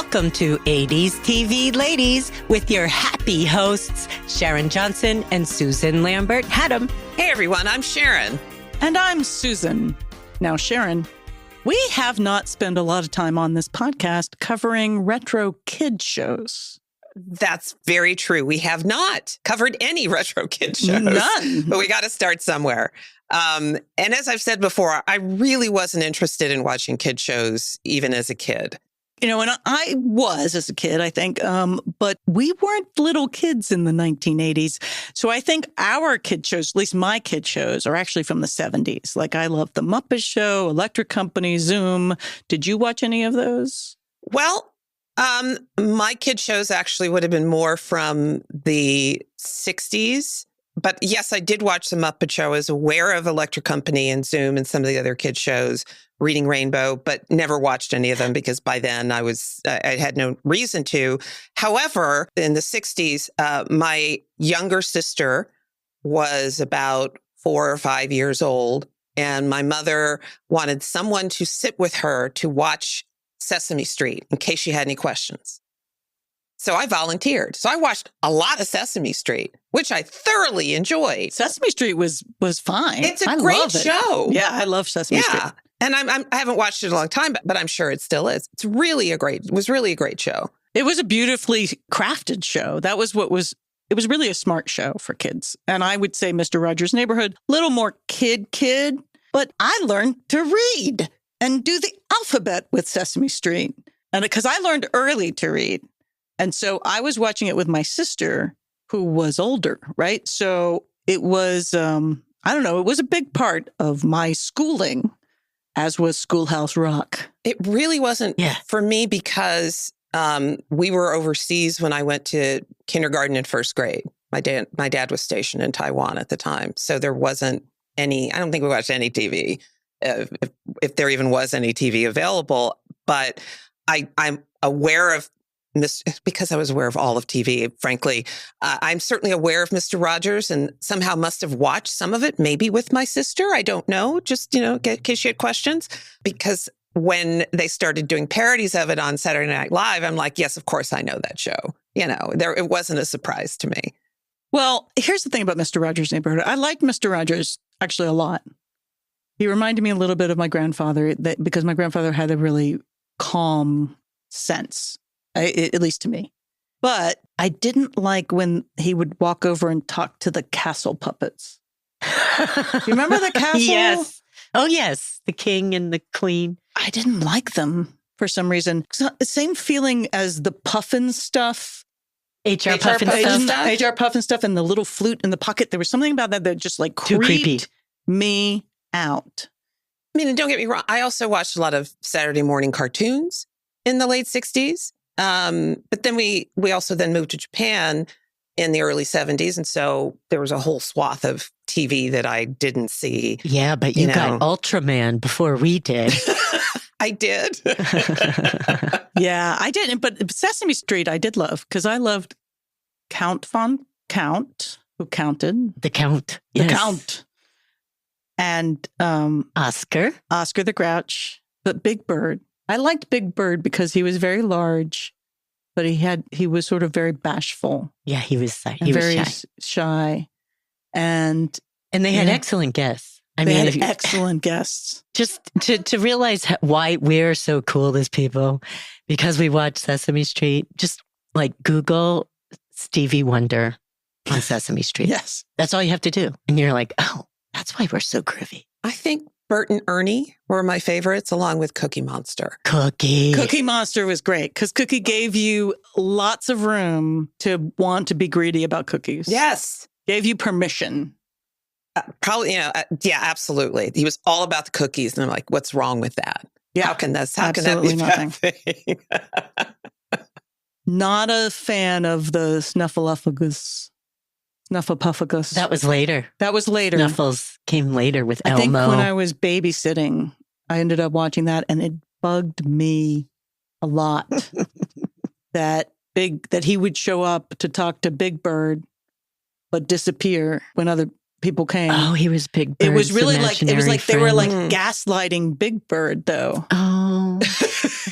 Welcome to 80s TV Ladies with your happy hosts, Sharon Johnson and Susan+lambert+hatem. Hey everyone, I'm Sharon. And I'm Susan. Now, Sharon, we have not spent a lot of time on this podcast covering retro kid shows. That's very true. We have not covered any retro kid shows. None. But we got to start somewhere. And as I've said before, I really wasn't interested in watching kid shows even as a kid. You know, and I was as a kid, I think, but we weren't little kids in the 1980s. So I think our kid shows, at least my kid shows, are actually from the 70s. Like I love The Muppet Show, Electric Company, Zoom. Did you watch any of those? Well, my kid shows actually would have been more from the 60s. But yes, I did watch The Muppet Show. I was aware of Electric Company and Zoom and some of the other kid shows, Reading Rainbow, but never watched any of them because by then I had no reason to. However, in the 60s, my younger sister was about 4 or 5 years old, and my mother wanted someone to sit with her to watch Sesame Street in case she had any questions. So I volunteered. So I watched a lot of Sesame Street, which I thoroughly enjoyed. Sesame Street was fine. It's a great show. Yeah, I love Sesame Street. And I haven't watched it in a long time, but I'm sure it still is. It was really a great show. It was a beautifully crafted show. It was really a smart show for kids. And I would say Mr. Rogers' Neighborhood, a little more kid, but I learned to read and do the alphabet with Sesame Street. And because I learned early to read. And so I was watching it with my sister, who was older, right? So it was, it was a big part of my schooling, as was Schoolhouse Rock. It really wasn't for me because we were overseas when I went to kindergarten and first grade. My dad was stationed in Taiwan at the time. So there wasn't any, I don't think we watched any TV, if there even was any TV available. But I'm aware of because I was aware of all of TV, frankly. I'm certainly aware of Mr. Rogers and somehow must have watched some of it, maybe with my sister. I don't know, just, in case she had questions. Because when they started doing parodies of it on Saturday Night Live, I'm like, yes, of course I know that show. It wasn't a surprise to me. Well, here's the thing about Mr. Rogers' Neighborhood. I liked Mr. Rogers actually a lot. He reminded me a little bit of my grandfather because my grandfather had a really calm sense. At least to me. But I didn't like when he would walk over and talk to the castle puppets. You remember the castle? Yes. Oh, yes. The king and the queen. I didn't like them for some reason. So the same feeling as the Puffin stuff. HR Puffin stuff. HR Puffin stuff and the little flute in the pocket. There was something about that just like creeped me out. I mean, and don't get me wrong. I also watched a lot of Saturday morning cartoons in the late 60s. But then we also then moved to Japan in the early 70s. And so there was a whole swath of TV that I didn't see. Yeah, but you got Ultraman before we did. I did. Yeah, I didn't. But Sesame Street I did love because I loved Count Von Count, who counted. The Count. The Count. And Oscar the Grouch, but Big Bird. I liked Big Bird because he was very large, but he was sort of very bashful. Yeah, he was very shy. And they had excellent guests. Excellent guests. Just to realize why we're so cool as people, because we watch Sesame Street, just like Google Stevie Wonder on Sesame Street. Yes. That's all you have to do. And you're like, oh, that's why we're so groovy. I think Bert and Ernie were my favorites, along with Cookie Monster. Cookie Monster was great because Cookie gave you lots of room to want to be greedy about cookies. Yes. Gave you permission. Probably, yeah, absolutely. He was all about the cookies. And I'm like, what's wrong with that? Yeah. How can that be nothing? Thing? Not a fan of the Snuffleupagus. That was later. Snuffles came later with Elmo. I think when I was babysitting, I ended up watching that, and it bugged me a lot that he would show up to talk to Big Bird, but disappear when other people came. Oh, he was Big Bird. It was really like they were like gaslighting Big Bird, though. Oh,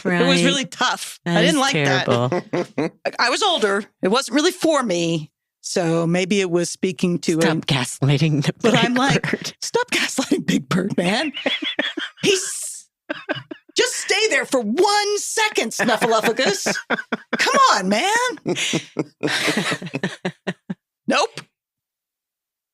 Right. It was really tough. That I didn't is like terrible. that. I was older. It wasn't really for me. So maybe it was speaking to Stop gaslighting the But Big I'm like, Bird. stop gaslighting Big Bird, man. He's just stay there for 1 second, Snuffleupagus. Come on, man. Nope.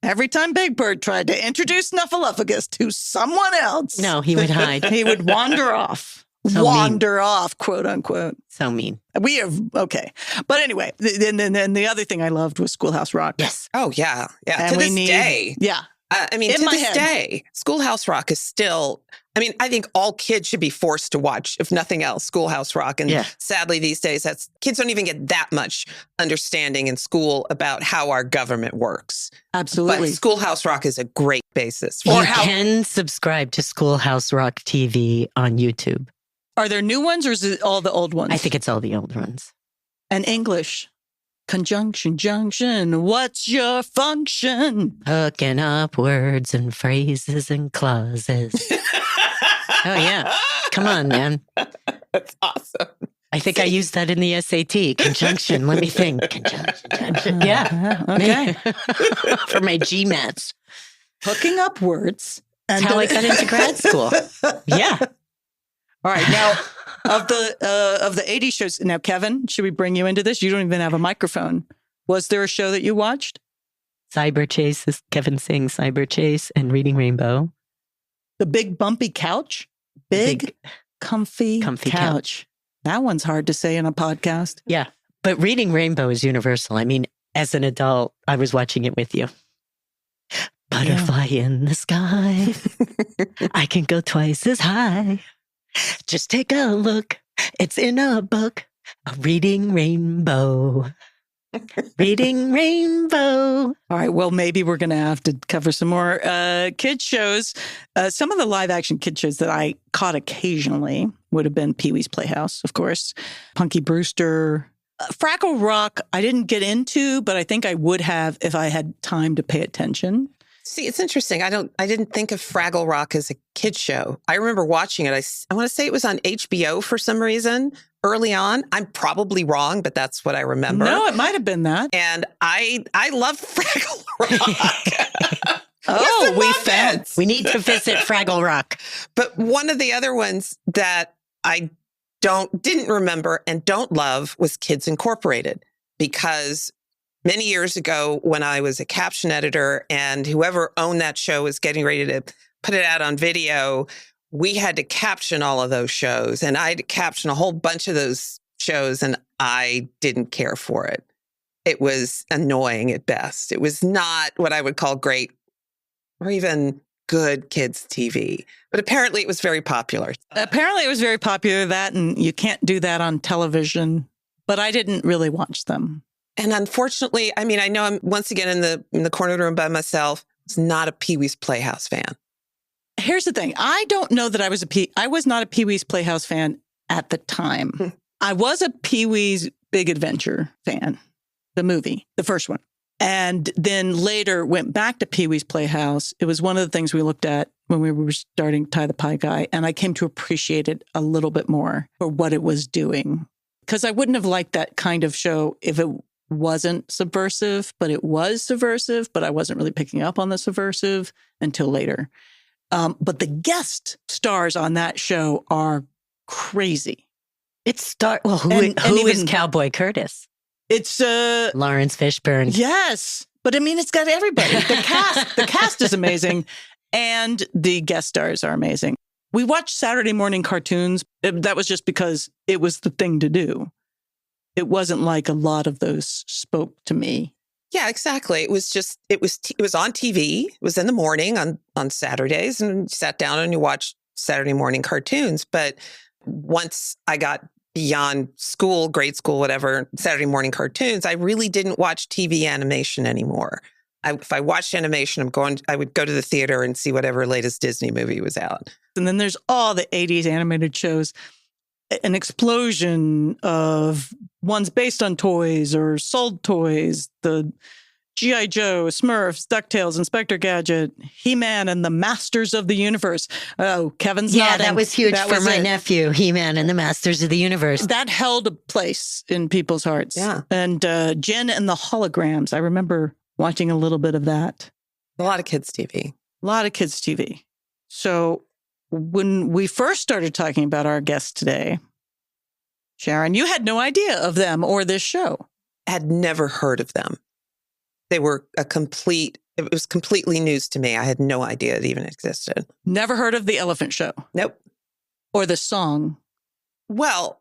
Every time Big Bird tried to introduce Snuffleupagus to someone else, No, he would hide. he would wander off. So Wander off, quote unquote. So mean. We have, okay. But anyway, then the other thing I loved was Schoolhouse Rock. Yes. Oh, yeah. Yeah. And To we this need- day. Yeah. I mean, In to my this head. day, Schoolhouse Rock is still, I mean, I think all kids should be forced to watch, if nothing else, Schoolhouse Rock. And Yeah. sadly, these days, kids don't even get that much understanding in school about how our government works. Absolutely. But Schoolhouse Rock is a great basis. You For how can subscribe to Schoolhouse Rock TV on YouTube. Are there new ones or is it all the old ones? I think it's all the old ones. And English. Conjunction, junction. What's your function? Hooking up words and phrases and clauses. Oh, yeah. Come on, man. That's awesome. I think I used that in the SAT. Conjunction. Let me think. Conjunction. Yeah. Okay. For my GMATs. Hooking up words. That's how I got into grad school. Yeah. All right. Now, of the 80s shows, now, Kevin, should we bring you into this? You don't even have a microphone. Was there a show that you watched? Cyber Chase is Kevin saying Cyber Chase and Reading Rainbow. The Big Bumpy Couch? Big comfy couch. That one's hard to say in a podcast. Yeah. But Reading Rainbow is universal. I mean, as an adult, I was watching it with you. Butterfly in the sky. I can go twice as high. Just take a look. It's in a book. A Reading Rainbow. Reading Rainbow. All right. Well, maybe we're going to have to cover some more kid shows. Some of the live action kid shows that I caught occasionally would have been Pee-wee's Playhouse, of course, Punky Brewster, Fraggle Rock. I didn't get into, but I think I would have if I had time to pay attention. See, it's interesting. I didn't think of Fraggle Rock as a kid show. I remember watching it. I want to say it was on HBO for some reason early on. I'm probably wrong, but that's what I remember. No, it might have been that. And I loved Fraggle Rock. Oh, we found. We need to visit Fraggle Rock. But one of the other ones that I didn't remember and don't love was Kids Incorporated, because many years ago when I was a caption editor and whoever owned that show was getting ready to put it out on video, we had to caption all of those shows. And I had to caption a whole bunch of those shows, and I didn't care for it. It was annoying at best. It was not what I would call great or even good kids TV. But apparently it was very popular. Apparently it was very popular, that, and you can't do that on television. But I didn't really watch them. And unfortunately, I mean, I know I'm once again in the corner room by myself. I was not a Pee-wee's Playhouse fan. Here's the thing. I don't know that I was not a Pee-wee's Playhouse fan at the time. I was a Pee-wee's Big Adventure fan, the movie, the first one. And then later went back to Pee-wee's Playhouse. It was one of the things we looked at when we were starting Tie the Pie Guy. And I came to appreciate it a little bit more for what it was doing. Because I wouldn't have liked that kind of show if it wasn't subversive, but it was subversive, but I wasn't really picking up on the subversive until later. But the guest stars on that show are crazy. Who is Cowboy Curtis? It's Lawrence Fishburne. Yes, but I mean, it's got everybody. The cast is amazing, and the guest stars are amazing. We watched Saturday morning cartoons. That was just because it was the thing to do. It wasn't like a lot of those spoke to me. Yeah, exactly. It was on TV. It was in the morning on Saturdays, and you sat down and you watched Saturday morning cartoons. But once I got beyond school, grade school, whatever, Saturday morning cartoons, I really didn't watch TV animation anymore. If I watched animation, I would go to the theater and see whatever latest Disney movie was out. And then there's all the 80s animated shows, an explosion of ones based on toys or sold toys. The G.I. Joe, Smurfs, DuckTales, Inspector Gadget, He-Man, and the Masters of the Universe. Oh, Kevin's nodding. That was huge for my nephew, He-Man and the Masters of the Universe. That held a place in people's hearts. Yeah. And Jen and the Holograms. I remember watching a little bit of that. A lot of kids' TV. A lot of kids' TV. So when we first started talking about our guests today, Sharon, you had no idea of them or this show. Had never heard of them. They were it was completely news to me. I had no idea it even existed. Never heard of the Elephant Show? Nope. Or the song? Well,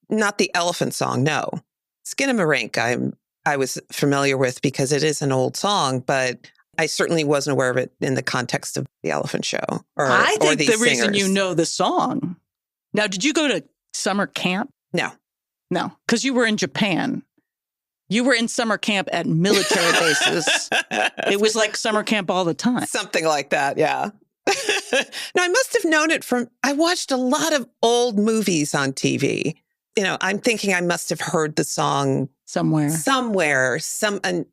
not the Elephant song, no. Skinnamarinck I was familiar with because it is an old song, but I certainly wasn't aware of it in the context of the Elephant Show I think these the reason singers. you know the song. Now, did you go to summer camp? No. No, because you were in Japan. You were in summer camp at military bases. It was like summer camp all the time. Something like that, yeah. No, I must have known it I watched a lot of old movies on TV. I'm thinking I must have heard the song somewhere,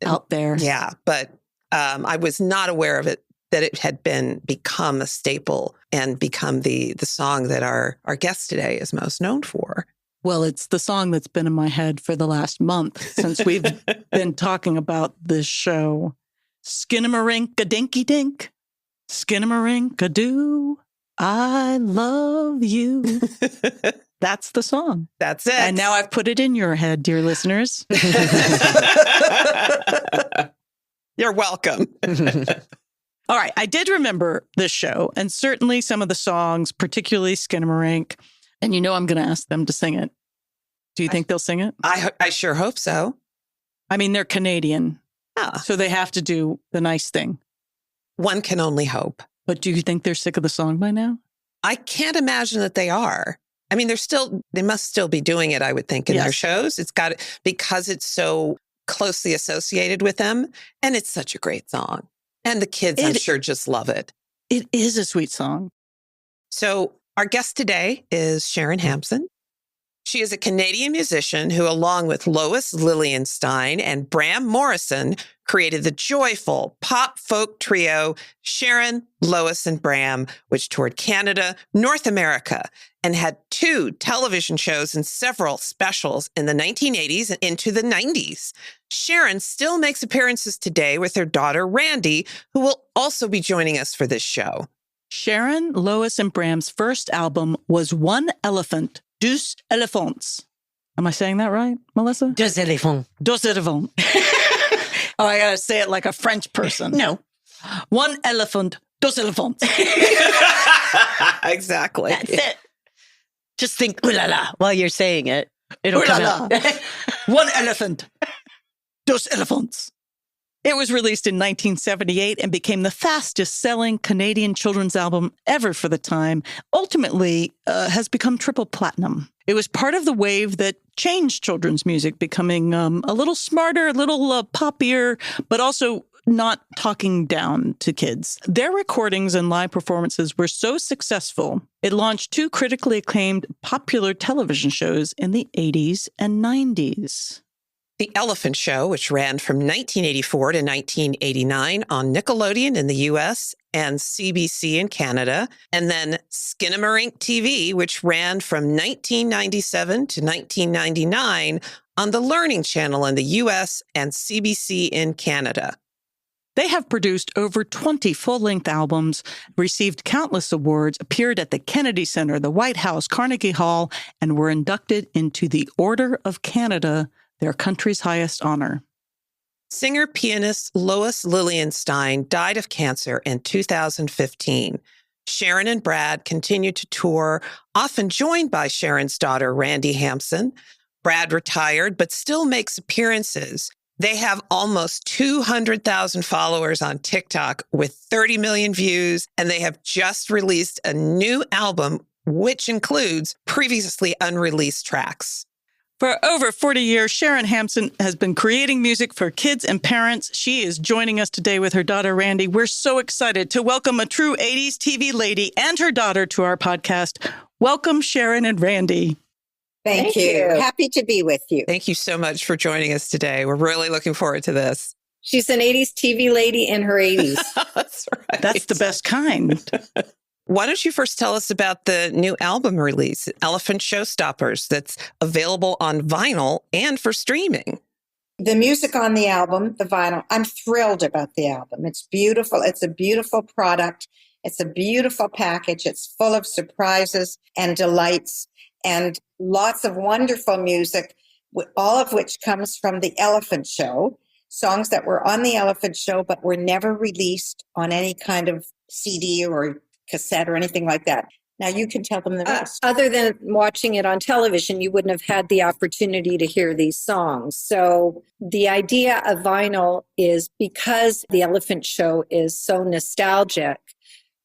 out there. Yeah, but I was not aware of it, that it had become a staple and become the song that our guest today is most known for. Well, it's the song that's been in my head for the last month since we've been talking about this show. Skinnamarinck-a-dinky-dink, Skinnamarinck-a-doo, I love you. That's the song. That's it. And now I've put it in your head, dear listeners. You're welcome. All right. I did remember this show and certainly some of the songs, particularly Skinnamarinck. And I'm going to ask them to sing it. Do you think they'll sing it? I sure hope so. I mean, they're Canadian. Yeah. So they have to do the nice thing. One can only hope. But do you think they're sick of the song by now? I can't imagine that they are. I mean, they must still be doing it, I would think, in their shows. Because it's so closely associated with them. And it's such a great song. And the kids, I'm sure, just love it. It is a sweet song. So our guest today is Sharon Hampson. She is a Canadian musician who, along with Lois Lilienstein and Bram Morrison, created the joyful pop folk trio Sharon, Lois, and Bram, which toured Canada, North America, and had 2 television shows and several specials in the 1980s and into the 90s. Sharon still makes appearances today with her daughter, Randi, who will also be joining us for this show. Sharon, Lois, and Bram's first album was One Elephant, Deux Elephants. Am I saying that right, Melissa? Deux éléphants. Deux éléphants. Oh, I got to say it like a French person. No. One elephant, deux elephants. Exactly. That's it. Just think, ooh la la, while you're saying it. It'll come out. One elephant, deux elephants. It was released in 1978 and became the fastest-selling Canadian children's album ever for the time. Ultimately, has become triple platinum. It was part of the wave that changed children's music, becoming a little smarter, a little poppier, but also not talking down to kids. Their recordings and live performances were so successful, it launched 2 critically acclaimed popular television shows in the 80s and 90s. The Elephant Show, which ran from 1984 to 1989 on Nickelodeon in the U.S. and CBC in Canada, and then Skinnmarink TV, which ran from 1997 to 1999 on the Learning Channel in the U.S. and CBC in Canada. They have produced over 20 full-length albums, received countless awards, appeared at the Kennedy Center, the White House, Carnegie Hall, and were inducted into the Order of Canada, their country's highest honor. Singer-pianist Lois Lilienstein died of cancer in 2015. Sharon and Brad continued to tour, often joined by Sharon's daughter, Randi Hampson. Brad retired, but still makes appearances. They have almost 200,000 followers on TikTok with 30 million views, and they have just released a new album, which includes previously unreleased tracks. For over 40 years, Sharon Hampson has been creating music for kids and parents. She is joining us today with her daughter, Randi. We're so excited to welcome a true 80s TV lady and her daughter to our podcast. Welcome, Sharon and Randi. Thank you. Happy to be with you. Thank you so much for joining us today. We're really looking forward to this. She's an 80s TV lady in her 80s. That's right. That's the best kind. Why don't you first tell us about the new album release, Elephant Showstoppers, that's available on vinyl and for streaming? The music on the album, the vinyl, I'm thrilled about the album. It's beautiful. It's a beautiful product. It's a beautiful package. It's full of surprises and delights and lots of wonderful music, all of which comes from the Elephant Show, songs that were on the Elephant Show but were never released on any kind of CD or cassette or anything like that. Now you can tell them the rest. Other than watching it on television, you wouldn't have had the opportunity to hear these songs. So the idea of vinyl is because the Elephant Show is so nostalgic,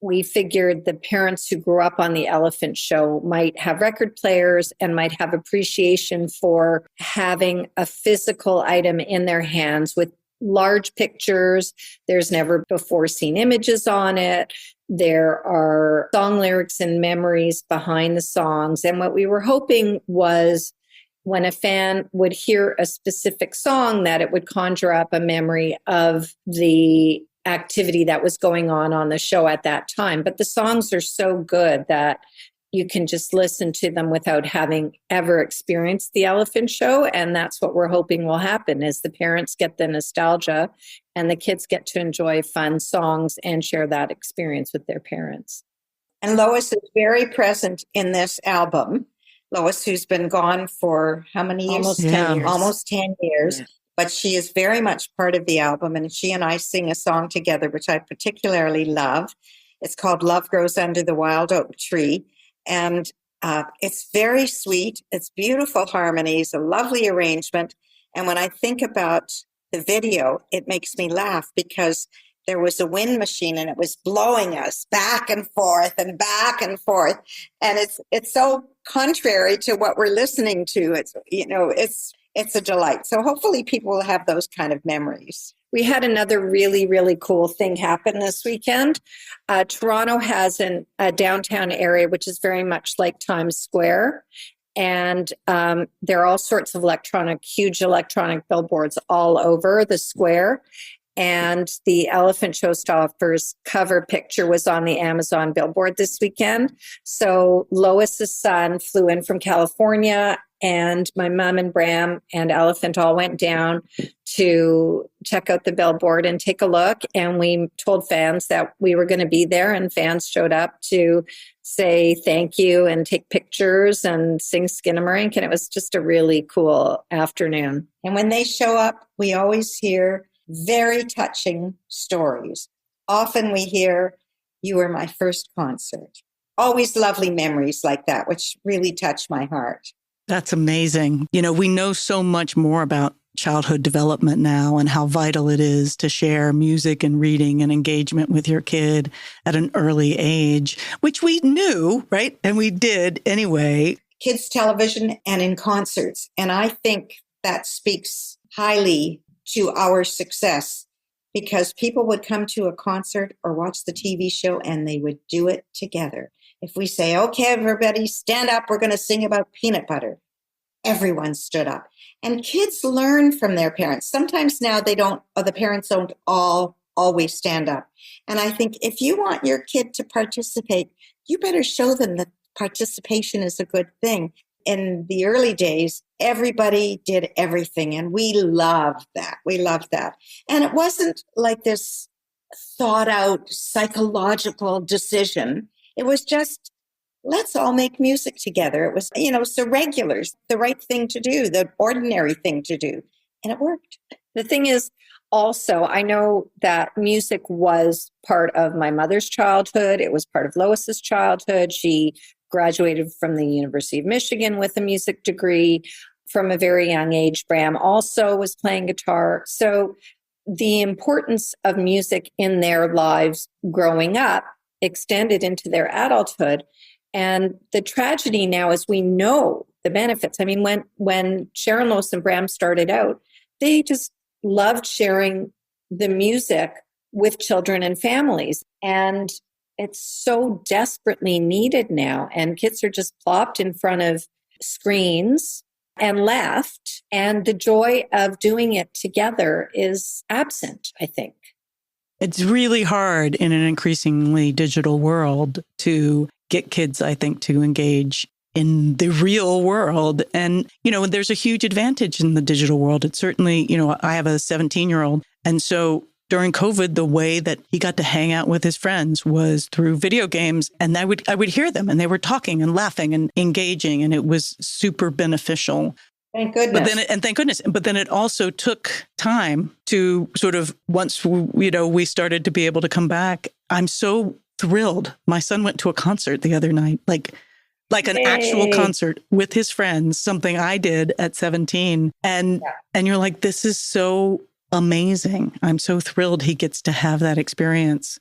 we figured the parents who grew up on the Elephant Show might have record players and might have appreciation for having a physical item in their hands with large pictures. There's never before seen images on it. There are song lyrics and memories behind the songs. And what we were hoping was when a fan would hear a specific song, that it would conjure up a memory of the activity that was going on the show at that time. But the songs are so good that you can just listen to them without having ever experienced the Elephant Show. And that's what we're hoping will happen is the parents get the nostalgia and the kids get to enjoy fun songs and share that experience with their parents. And Lois is very present in this album. Lois, who's been gone for how many years? Almost 10 years. Almost 10 years. Yeah. But she is very much part of the album, and she and I sing a song together, which I particularly love. It's called Love Grows Under the Wild Oak Tree, and it's very sweet. It's beautiful harmonies, a lovely arrangement. And when I think about the video, it makes me laugh because there was a wind machine and it was blowing us back and forth and back and forth. And it's so contrary to what we're listening to. It's a delight. So hopefully people will have those kind of memories. We had another really, really cool thing happen this weekend. Toronto has a downtown area, which is very much like Times Square. And there are all sorts of huge electronic billboards all over the square. And the Elephant Showstoppers cover picture was on the Amazon billboard this weekend. So Lois's son flew in from California, and my mom and Bram and Elephant all went down to check out the billboard and take a look. And we told fans that we were going to be there, and fans showed up to say thank you and take pictures and sing Skinnmarink. And it was just a really cool afternoon. And when they show up, we always hear very touching stories. Often we hear, "You were my first concert." Always lovely memories like that, which really touch my heart. That's amazing. We know so much more about childhood development now and how vital it is to share music and reading and engagement with your kid at an early age, which we knew, right? And we did anyway. Kids television and in concerts. And I think that speaks highly to our success because people would come to a concert or watch the TV show and they would do it together. If we say, "Okay, everybody stand up, we're going to sing about peanut butter," everyone stood up. And kids learn from their parents. Sometimes now the parents don't always stand up. And I think if you want your kid to participate, you better show them that participation is a good thing. In the early days, everybody did everything, and we loved that. We loved that. And it wasn't like this thought out psychological decision. It was just, let's all make music together. It was, so regulars, the right thing to do, the ordinary thing to do. And it worked. The thing is, also, I know that music was part of my mother's childhood. It was part of Lois's childhood. She graduated from the University of Michigan with a music degree from a very young age. Bram also was playing guitar. So the importance of music in their lives growing up extended into their adulthood. And the tragedy now is we know the benefits. I mean, when Sharon, Lois, and Bram started out, they just loved sharing the music with children and families. And it's so desperately needed now. And kids are just plopped in front of screens and left. And the joy of doing it together is absent, I think. It's really hard in an increasingly digital world to get kids, I think, to engage in the real world. And, there's a huge advantage in the digital world. It's certainly, I have a 17-year-old. And so during COVID, the way that he got to hang out with his friends was through video games. And I would hear them and they were talking and laughing and engaging. And it was super beneficial. Thank goodness. Thank goodness. But then it also took time to sort of, once, we started to be able to come back. I'm so thrilled. My son went to a concert the other night, like an actual concert with his friends, something I did at 17. And you're like, this is so amazing. I'm so thrilled he gets to have that experience.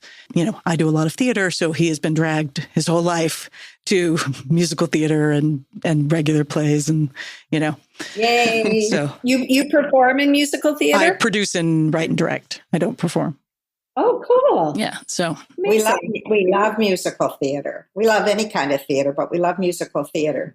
I do a lot of theater, so he has been dragged his whole life to musical theater and regular plays and, Yay. So you perform in musical theater? I produce and write and direct. I don't perform. Oh, cool. Yeah. So we love musical theater. We love any kind of theater, but we love musical theater.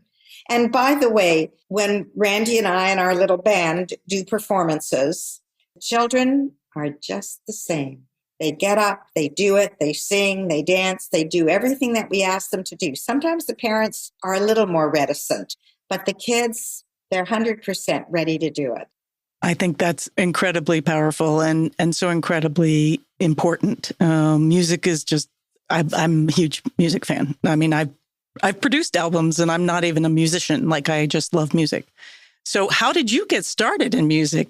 And by the way, when Randy and I and our little band do performances, children are just the same. They get up, they do it, they sing, they dance, they do everything that we ask them to do. Sometimes the parents are a little more reticent, but the kids, they're 100% ready to do it. I think that's incredibly powerful and so incredibly important. Music is just, I'm a huge music fan. I mean, I've produced albums and I'm not even a musician. I just love music. So how did you get started in music?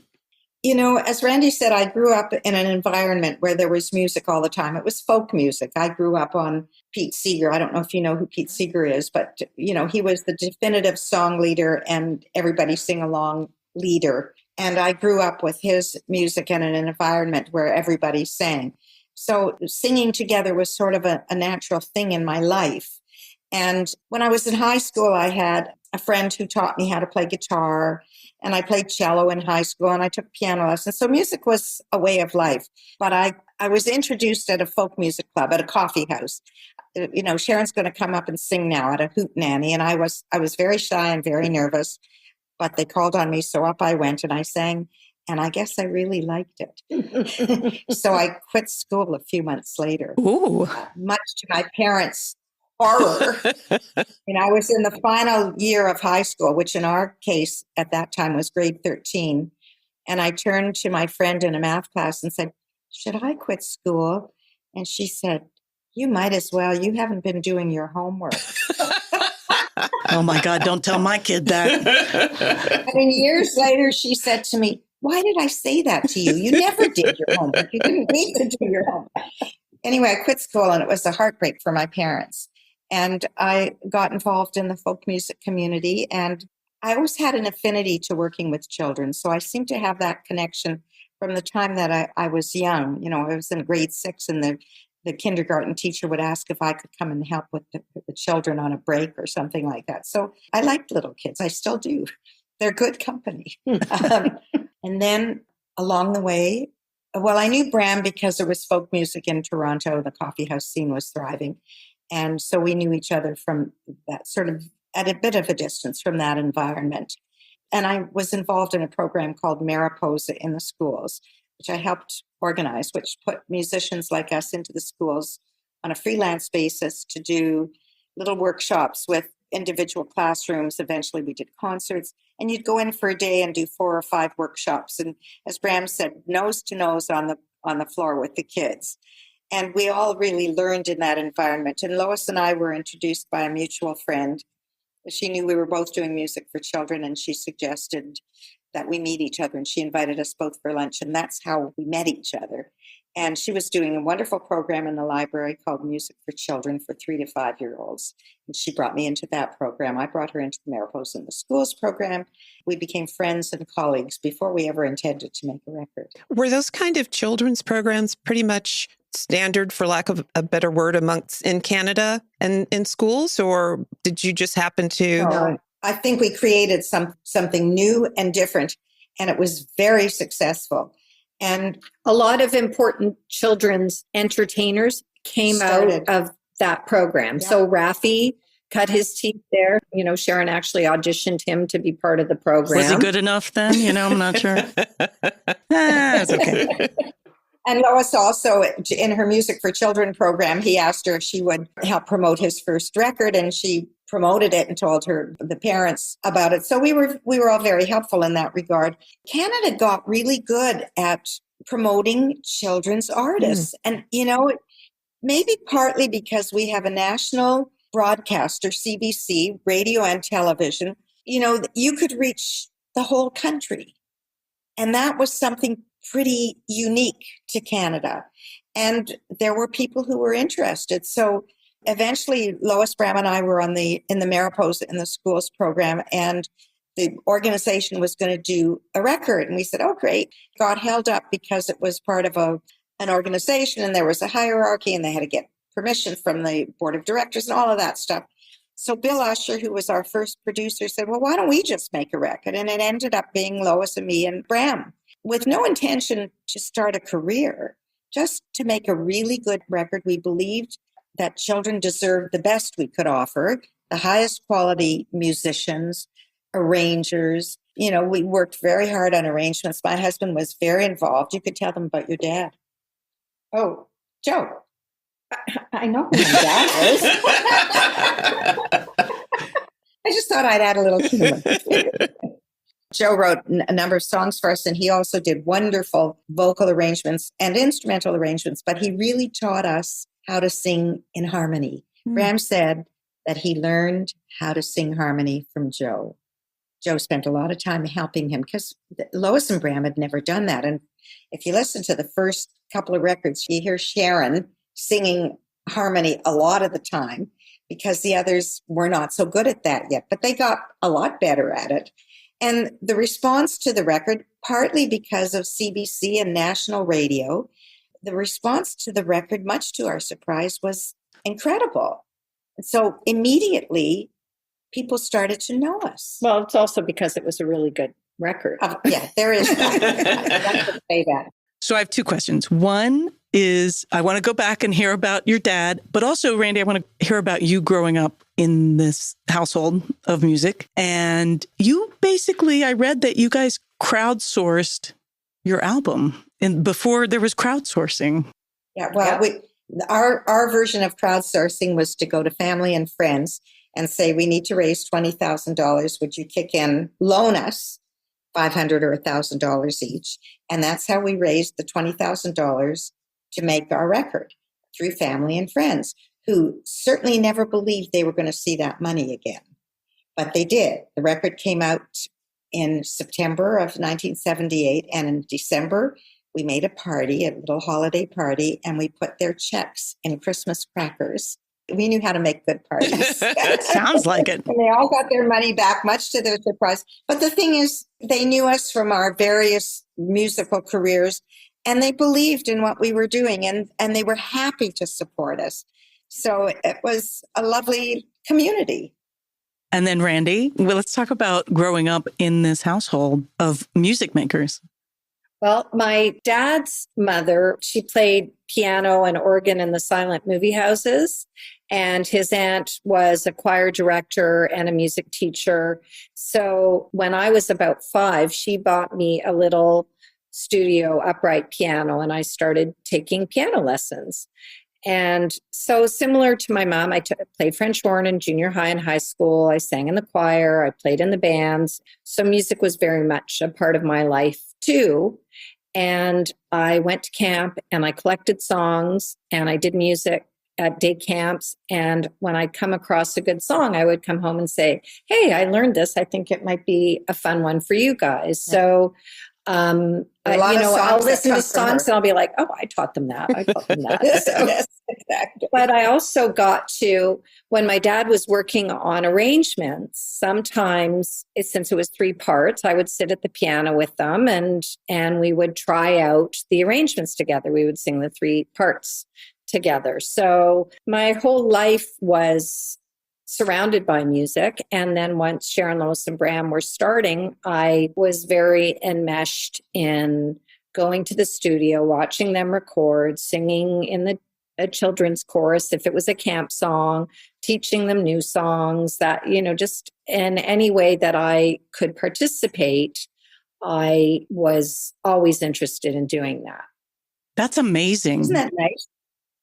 As Randy said, I grew up in an environment where there was music all the time. It was folk music. I grew up on Pete Seeger. I don't know if you know who Pete Seeger is, but, he was the definitive song leader and everybody sing-along leader. And I grew up with his music in an environment where everybody sang. So singing together was sort of a natural thing in my life. And when I was in high school, I had a friend who taught me how to play guitar, and I played cello in high school, and I took piano lessons. So music was a way of life. But I was introduced at a folk music club, at a coffee house. Sharon's going to come up and sing now at a hootenanny. And I was very shy and very nervous, but they called on me. So up I went and I sang, and I guess I really liked it. So I quit school a few months later, much to my parents' horror. I was in the final year of high school, which in our case at that time was grade 13. And I turned to my friend in a math class and said, should I quit school? And she said, you might as well. You haven't been doing your homework. Oh my God, don't tell my kid that. Years later, she said to me, why did I say that to you? You never did your homework. You didn't need to do your homework. Anyway, I quit school, and it was a heartbreak for my parents. And I got involved in the folk music community, and I always had an affinity to working with children. So I seem to have that connection from the time that I was young. I was in grade 6, and the kindergarten teacher would ask if I could come and help with the children on a break or something like that. So I liked little kids. I still do. They're good company. And then along the way, I knew Bram because there was folk music in Toronto. The coffee house scene was thriving. And so we knew each other from that sort of at a bit of a distance from that environment. And I was involved in a program called Mariposa in the schools, which I helped organize, which put musicians like us into the schools on a freelance basis to do little workshops with individual classrooms. Eventually we did concerts, and you'd go in for a day and do 4 or 5 workshops. And as Bram said, nose to nose on the floor with the kids. And we all really learned in that environment. And Lois and I were introduced by a mutual friend. She knew we were both doing music for children, and she suggested that we meet each other. And she invited us both for lunch, and that's how we met each other. And she was doing a wonderful program in the library called Music for Children for 3 to 5-year-olds. And she brought me into that program. I brought her into the Mariposa in the Schools program. We became friends and colleagues before we ever intended to make a record. Were those kind of children's programs pretty much standard, for lack of a better word, in Canada and in schools? Or did you just happen to... No, I think we created something new and different, and it was very successful. And a lot of important children's entertainers came out of that program. Yeah. So Raffi cut his teeth there. Sharon actually auditioned him to be part of the program. Was he good enough then? I'm not sure. It's okay. And Lois also, in her Music for Children program, he asked her if she would help promote his first record, and she promoted it and told the parents about it. So we were all very helpful in that regard. Canada got really good at promoting children's artists. And, maybe partly because we have a national broadcaster, CBC, radio and television, you could reach the whole country. And that was something pretty unique to Canada. And there were people who were interested. So eventually Lois Bram and I were in the Mariposa in the schools program, and the organization was going to do a record. And we said, oh, great. Got held up because it was part of an organization, and there was a hierarchy, and they had to get permission from the board of directors and all of that stuff. So Bill Usher, who was our first producer, said, well, why don't we just make a record? And it ended up being Lois and me and Bram, with no intention to start a career, just to make a really good record. We believed that children deserved the best we could offer, the highest quality musicians, arrangers. We worked very hard on arrangements. My husband was very involved. You could tell them about your dad. Oh, Joe. I know who my dad is. I just thought I'd add a little humor. Joe wrote a number of songs for us, and he also did wonderful vocal arrangements and instrumental arrangements, but he really taught us how to sing in harmony. Bram said that he learned how to sing harmony from Joe. Joe spent a lot of time helping him because Lois and Bram had never done that. And if you listen to the first couple of records, you hear Sharon singing harmony a lot of the time because the others were not so good at that yet, but they got a lot better at it. And the response to the record, partly because of CBC and national radio, the response to the record, much to our surprise, was incredible. And so immediately, people started to know us. Well, it's also because it was a really good record. Yeah, there is that. I have to say that. So I have two questions. One is I want to go back and hear about your dad, but also, Randy, I want to hear about you growing up in this household of music. And you basically, I read that you guys crowdsourced your album before there was crowdsourcing. Yeah, well, our version of crowdsourcing was to go to family and friends and say, we need to raise $20,000. Would you loan us $500 or $1,000 each? And that's how we raised the $20,000 to make our record, through family and friends who certainly never believed they were going to see that money again. But they did. The record came out in September of 1978, and in December, we made a party, a little holiday party, and we put their checks in Christmas crackers. We knew how to make good parties. Sounds like it. And they all got their money back, much to their surprise. But the thing is, they knew us from our various musical careers, and they believed in what we were doing, and they were happy to support us. So it was a lovely community. And then, Randy, let's talk about growing up in this household of music makers. Well, my dad's mother, she played piano and organ in the silent movie houses. And his aunt was a choir director and a music teacher. So when I was about 5, she bought me a little studio upright piano, and I started taking piano lessons. And so similar to my mom, I played French horn in junior high and high school. I sang in the choir. I played in the bands. So music was very much a part of my life too. And I went to camp and I collected songs and I did music at day camps. And when I'd come across a good song, I would come home and say, hey, I learned this. I think it might be a fun one for you guys. Yeah. So I'll listen to songs and I'll be like, oh, I taught them that. So, yes, exactly. But I also got to, when my dad was working on arrangements, sometimes, since it was 3 parts, I would sit at the piano with them and we would try out the arrangements together. We would sing the 3 parts together. So my whole life was surrounded by music. And then once Sharon, Lois, and Bram were starting, I was very enmeshed in going to the studio, watching them record, singing in the a children's chorus, if it was a camp song, teaching them new songs, that, just in any way that I could participate, I was always interested in doing that. That's amazing. Isn't that nice?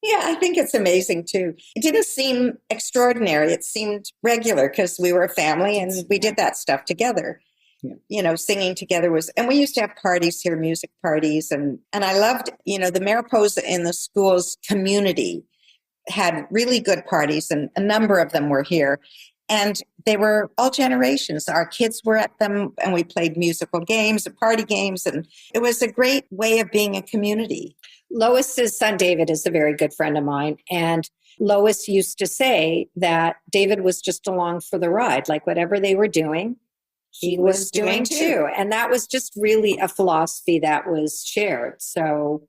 Yeah, I think it's amazing too. It didn't seem extraordinary. It seemed regular because we were a family and we did that stuff together. Singing together and we used to have parties here, music parties. And I loved, the Mariposa in the school's community had really good parties, and a number of them were here. And they were all generations. Our kids were at them, and we played musical games and party games. And it was a great way of being a community. Lois's son, David, is a very good friend of mine. And Lois used to say that David was just along for the ride, like whatever they were doing, he was doing too. And that was just really a philosophy that was shared. So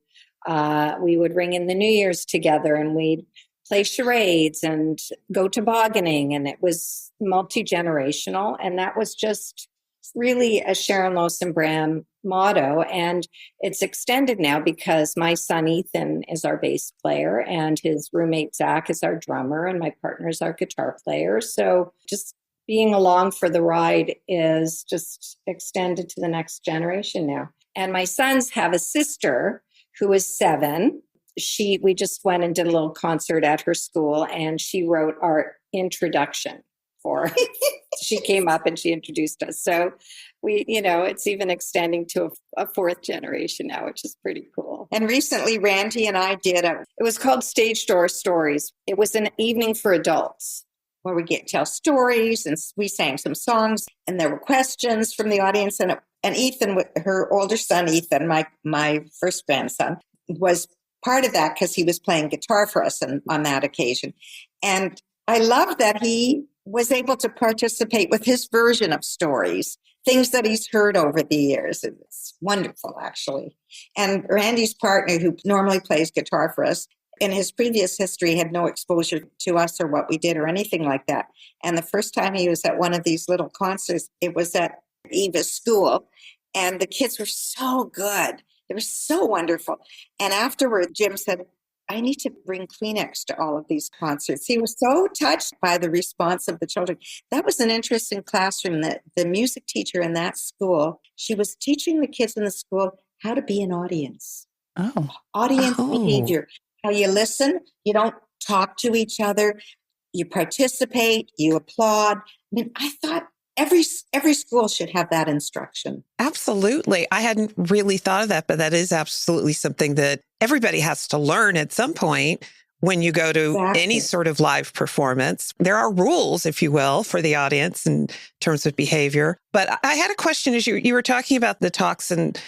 we would ring in the New Year's together, and we'd play charades and go tobogganing, and it was multi-generational. And that was just really a Sharon, Lois, and Bram motto. And it's extended now because my son Ethan is our bass player, and his roommate Zach is our drummer, and my partner is our guitar player. So just being along for the ride is just extended to the next generation now. And my sons have a sister who is 7. We just went and did a little concert at her school, and she wrote our introduction for us. She came up and she introduced us. So it's even extending to a 4th generation now, which is pretty cool. And recently Randy and I did it was called Stage Door Stories. It was an evening for adults where we tell stories, and we sang some songs, and there were questions from the audience. And Ethan, her older son, Ethan, my first grandson, was part of that because he was playing guitar for us on that occasion. And I love that he was able to participate with his version of stories, things that he's heard over the years. It's wonderful, actually. And Randy's partner, who normally plays guitar for us, in his previous history had no exposure to us or what we did or anything like that. And the first time he was at one of these little concerts, it was at Eva's school, and the kids were so good. They were so wonderful. And afterward, Jim said, I need to bring Kleenex to all of these concerts. He was so touched by the response of the children. That was an interesting classroom. That the music teacher in that school, she was teaching the kids in the school how to be an audience. Audience behavior. How you listen, you don't talk to each other, you participate, you applaud. I mean, I thought every school should have that instruction. Absolutely. I hadn't really thought of that, but that is absolutely something that everybody has to learn at some point when you go to any sort of live performance. There are rules, if you will, for the audience in terms of behavior. But I had a question as you were talking about the talks and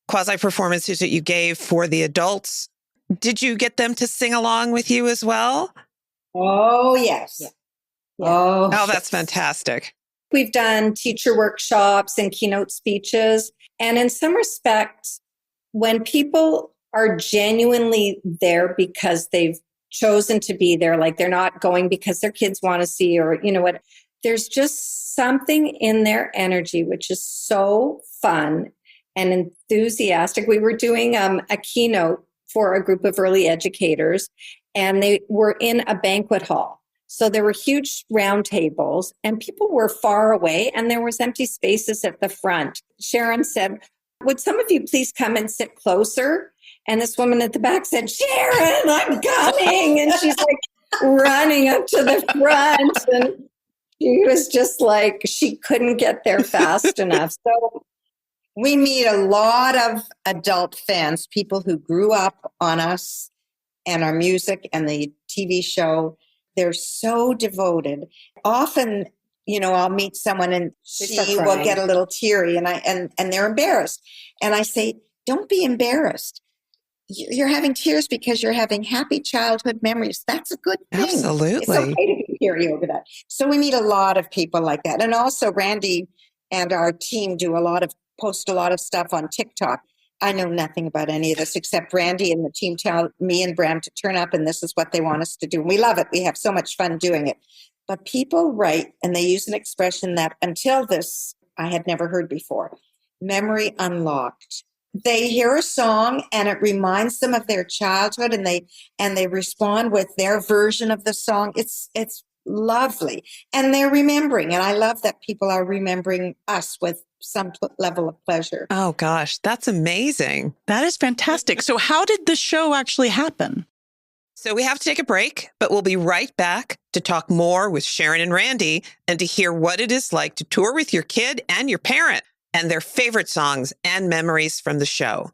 quasi-performances that you gave for the adults. Did you get them to sing along with you as well? Oh, yes. Yeah. Oh, that's fantastic. We've done teacher workshops and keynote speeches. And in some respects, when people are genuinely there because they've chosen to be there, like they're not going because their kids want to see, or what, there's just something in their energy which is so fun and enthusiastic. We were doing a keynote for a group of early educators, and they were in a banquet hall. So there were huge round tables, and people were far away, and there was empty spaces at the front. Sharon said, would some of you please come and sit closer? And this woman at the back said, Sharon, I'm coming. And she's like running up to the front. And she was just like, she couldn't get there fast enough. So we meet a lot of adult fans, people who grew up on us and our music and the TV show. They're so devoted. Often, I'll meet someone and she will get a little teary and they're embarrassed. And I say, don't be embarrassed. You're having tears because you're having happy childhood memories. That's a good thing. Absolutely. It's okay to be teary over that. So we meet a lot of people like that. And also Randy and our team post a lot of stuff on TikTok. I know nothing about any of this except Randy and the team tell me and Bram to turn up, and this is what they want us to do. And we love it. We have so much fun doing it. But people write, and they use an expression that until this I had never heard before. Memory unlocked. they hear a song and it reminds them of their childhood, and they respond with their version of the song. It's lovely, and they're remembering, and I love that people are remembering us with some level of pleasure. Oh gosh, that's amazing. That is fantastic. So how did the show actually happen? So we have to take a break, but we'll be right back to talk more with Sharon and Randy and to hear what it is like to tour with your kid and your parent and their favorite songs and memories from the show.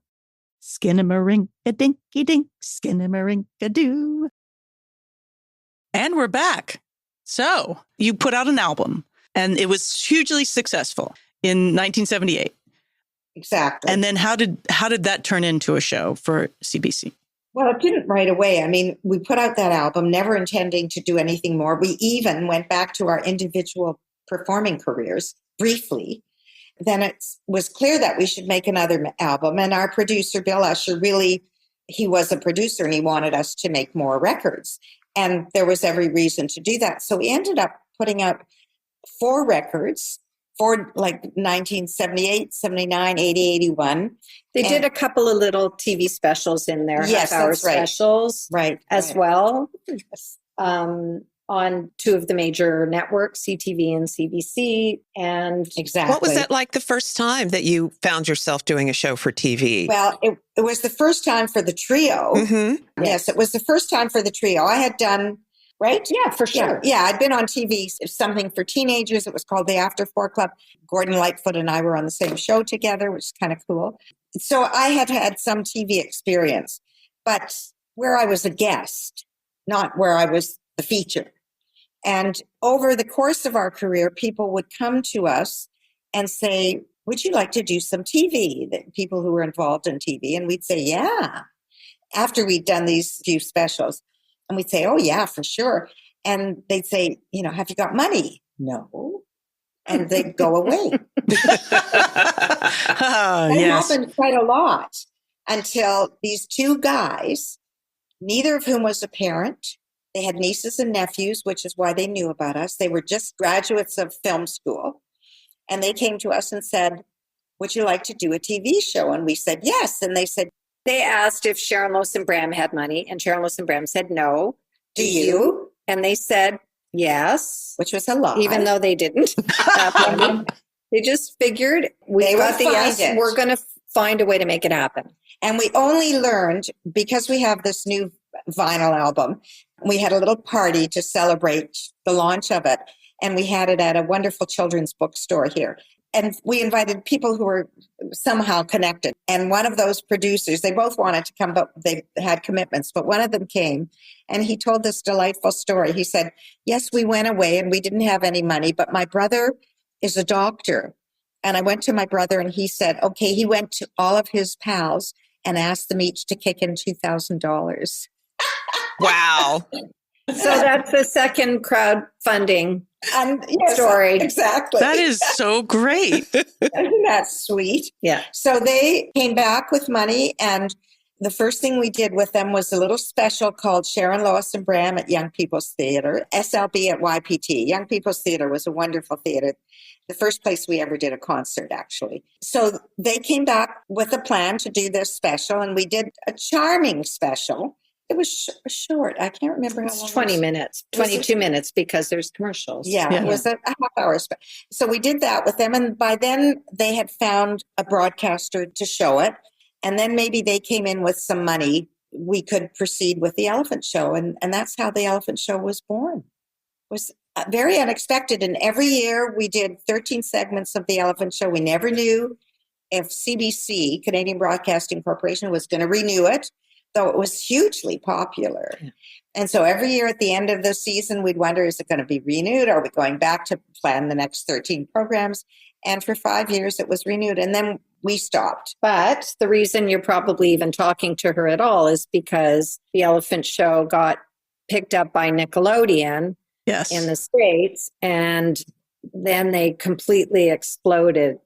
Skinnamarink-a-dinky-dink, Skinnamarink-a-doo. And we're back. So you put out an album, and it was hugely successful in 1978. Exactly. And then how did that turn into a show for CBC? Well, it didn't right away. I mean, we put out that album, never intending to do anything more. We even went back to our individual performing careers briefly. Then it was clear that we should make another album. And our producer, Bill Usher, he was a producer and he wanted us to make more records. And there was every reason to do that. So we ended up putting out 4 records for like 1978, 79, 80, 81. They did a couple of little TV specials in there, yes, half-hour that's right. specials as right. well, on 2 of the major networks, CTV and CBC. And exactly. What was that like the first time that you found yourself doing a show for TV? Well, it was the first time for the trio. Mm-hmm. Yes, it was the first time for the trio. I had done, right? Yeah, for sure. Yeah, I'd been on TV, something for teenagers. It was called the After 4 Club. Gordon Lightfoot and I were on the same show together, which is kind of cool. So I had some TV experience, but where I was a guest, not where I was the feature. And over the course of our career, people would come to us and say, would you like to do some TV? The people who were involved in TV. And we'd say, yeah. After we'd done these few specials. And we'd say, oh, yeah, for sure. And they'd say, have you got money? No. And they'd go away. That happened quite a lot until these 2 guys, neither of whom was a parent. They had nieces and nephews, which is why they knew about us. They were just graduates of film school. And they came to us and said, would you like to do a TV show? And we said, yes. And they asked if Sharon, Lois, and Bram had money. And Sharon, Lois, and Bram said, no. Do you? And they said, yes. Which was a lie. Even though they didn't. They just figured we're going to find a way to make it happen. And we only learned, because we have this new vinyl album, we had a little party to celebrate the launch of it. And we had it at a wonderful children's bookstore here. And we invited people who were somehow connected. And one of those producers, they both wanted to come, but they had commitments. But one of them came and he told this delightful story. He said, yes, we went away and we didn't have any money, but my brother is a doctor. And I went to my brother and he said, okay, he went to all of his pals and asked them each to kick in $2,000. Wow. So that's the second crowdfunding story. Exactly. That is so great. Isn't that sweet? Yeah. So they came back with money, and the first thing we did with them was a little special called Sharon, Lois, and Bram at Young People's Theater, SLB at YPT. Young People's Theater was a wonderful theater. The first place we ever did a concert, actually. So they came back with a plan to do this special, and we did a charming special. It was short. I can't remember how long. It's 20 minutes, 22 minutes, because there's commercials. Yeah, it was a half hour. So we did that with them. And by then they had found a broadcaster to show it. And then maybe they came in with some money. We could proceed with the Elephant Show. And that's how the Elephant Show was born. It was very unexpected. And every year we did 13 segments of the Elephant Show. We never knew if CBC, Canadian Broadcasting Corporation, was going to renew it. So it was hugely popular. Yeah. And so every year at the end of the season, we'd wonder, is it going to be renewed? Are we going back to plan the next 13 programs? And for 5 years, it was renewed. And then we stopped. But the reason you're probably even talking to her at all is because the Elephant Show got picked up by Nickelodeon in the States. And then they completely exploded.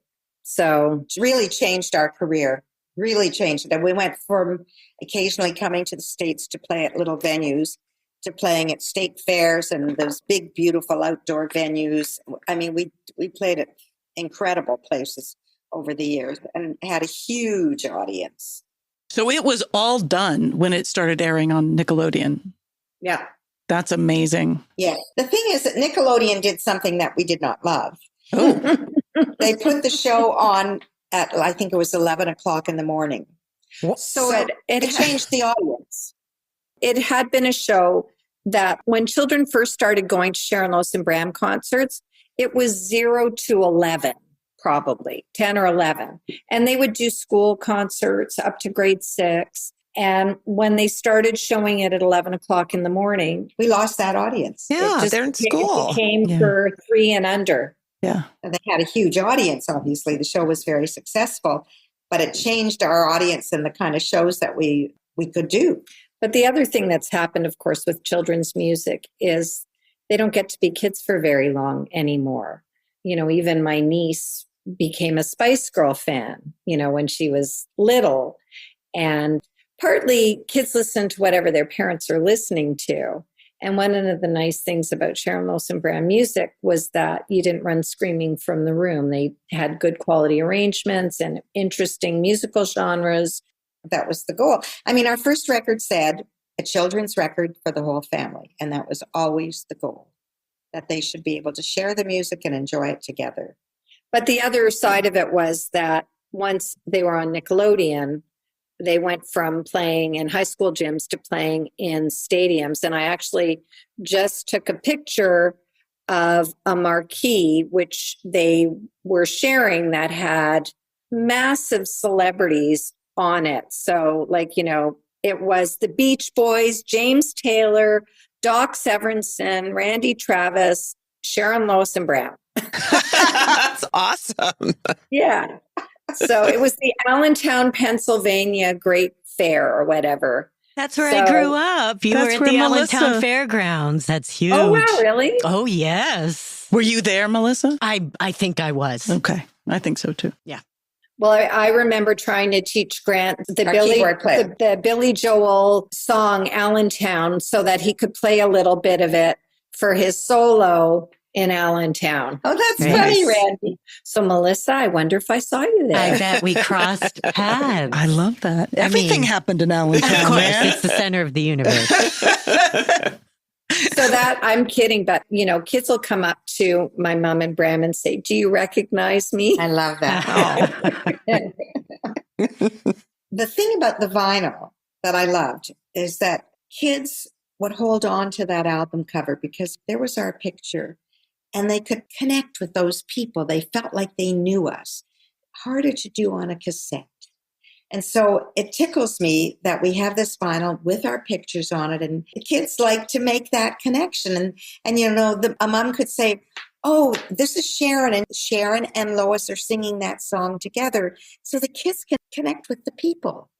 So it really changed our career. Really changed it. And we went from occasionally coming to the States to play at little venues to playing at state fairs and those big, beautiful outdoor venues. I mean, we played at incredible places over the years and had a huge audience. So it was all done when it started airing on Nickelodeon. Yeah. That's amazing. Yeah. The thing is that Nickelodeon did something that we did not love. Oh. They put the show on at, I think it was 11 o'clock in the morning. So it changed the audience. It had been a show that when children first started going to Sharon, Lois, and Bram concerts, it was 0 to 11, probably 10 or 11. And they would do school concerts up to grade 6. And when they started showing it at 11 o'clock in the morning, we lost that audience. Yeah, they're in school. It came for 3 and under. Yeah. And they had a huge audience, obviously. The show was very successful, but it changed our audience and the kind of shows that we could do. But the other thing that's happened, of course, with children's music is they don't get to be kids for very long anymore. You know, even my niece became a Spice Girl fan, you know, when she was little. And partly kids listen to whatever their parents are listening to. And one of the nice things about Sharon, Lois, and Bram music was that you didn't run screaming from the room. They had good quality arrangements and interesting musical genres. That was the goal. I mean, our first record said a children's record for the whole family. And that was always the goal, that they should be able to share the music and enjoy it together. But the other side of it was that once they were on Nickelodeon, they went from playing in high school gyms to playing in stadiums. And I actually just took a picture of a marquee, which they were sharing that had massive celebrities on it. So like, you know, it was the Beach Boys, James Taylor, Doc Severinsen, Randy Travis, Sharon, Lois, and Bram. That's awesome. Yeah. So it was the Allentown, Pennsylvania Great Fair or whatever. That's where I grew up. You were at the Allentown Fairgrounds. That's huge. Oh, wow, really? Oh, yes. Were you there, Melissa? I think I was. Okay. I think so too. Yeah. Well, I remember trying to teach Grant the Billy Joel song Allentown so that he could play a little bit of it for his solo in Allentown. Oh, that's Nice. funny, Randy. So, Melissa, I wonder if I saw you there. I bet we crossed paths. I love that. Everything happened in Allentown. Of course, man. it's the center of the universe. So that, I'm kidding, but, you know, kids will come up to my mom and Bram and say, "Do you recognize me?" I love that. The thing about the vinyl that I loved is that kids would hold on to that album cover because there was our picture and they could connect with those people. They felt like they knew us. Harder to do on a cassette. And so it tickles me that we have this vinyl with our pictures on it, and the kids like to make that connection. And you know, a mom could say, "Oh, this is Sharon and Lois are singing that song together," so the kids can connect with the people.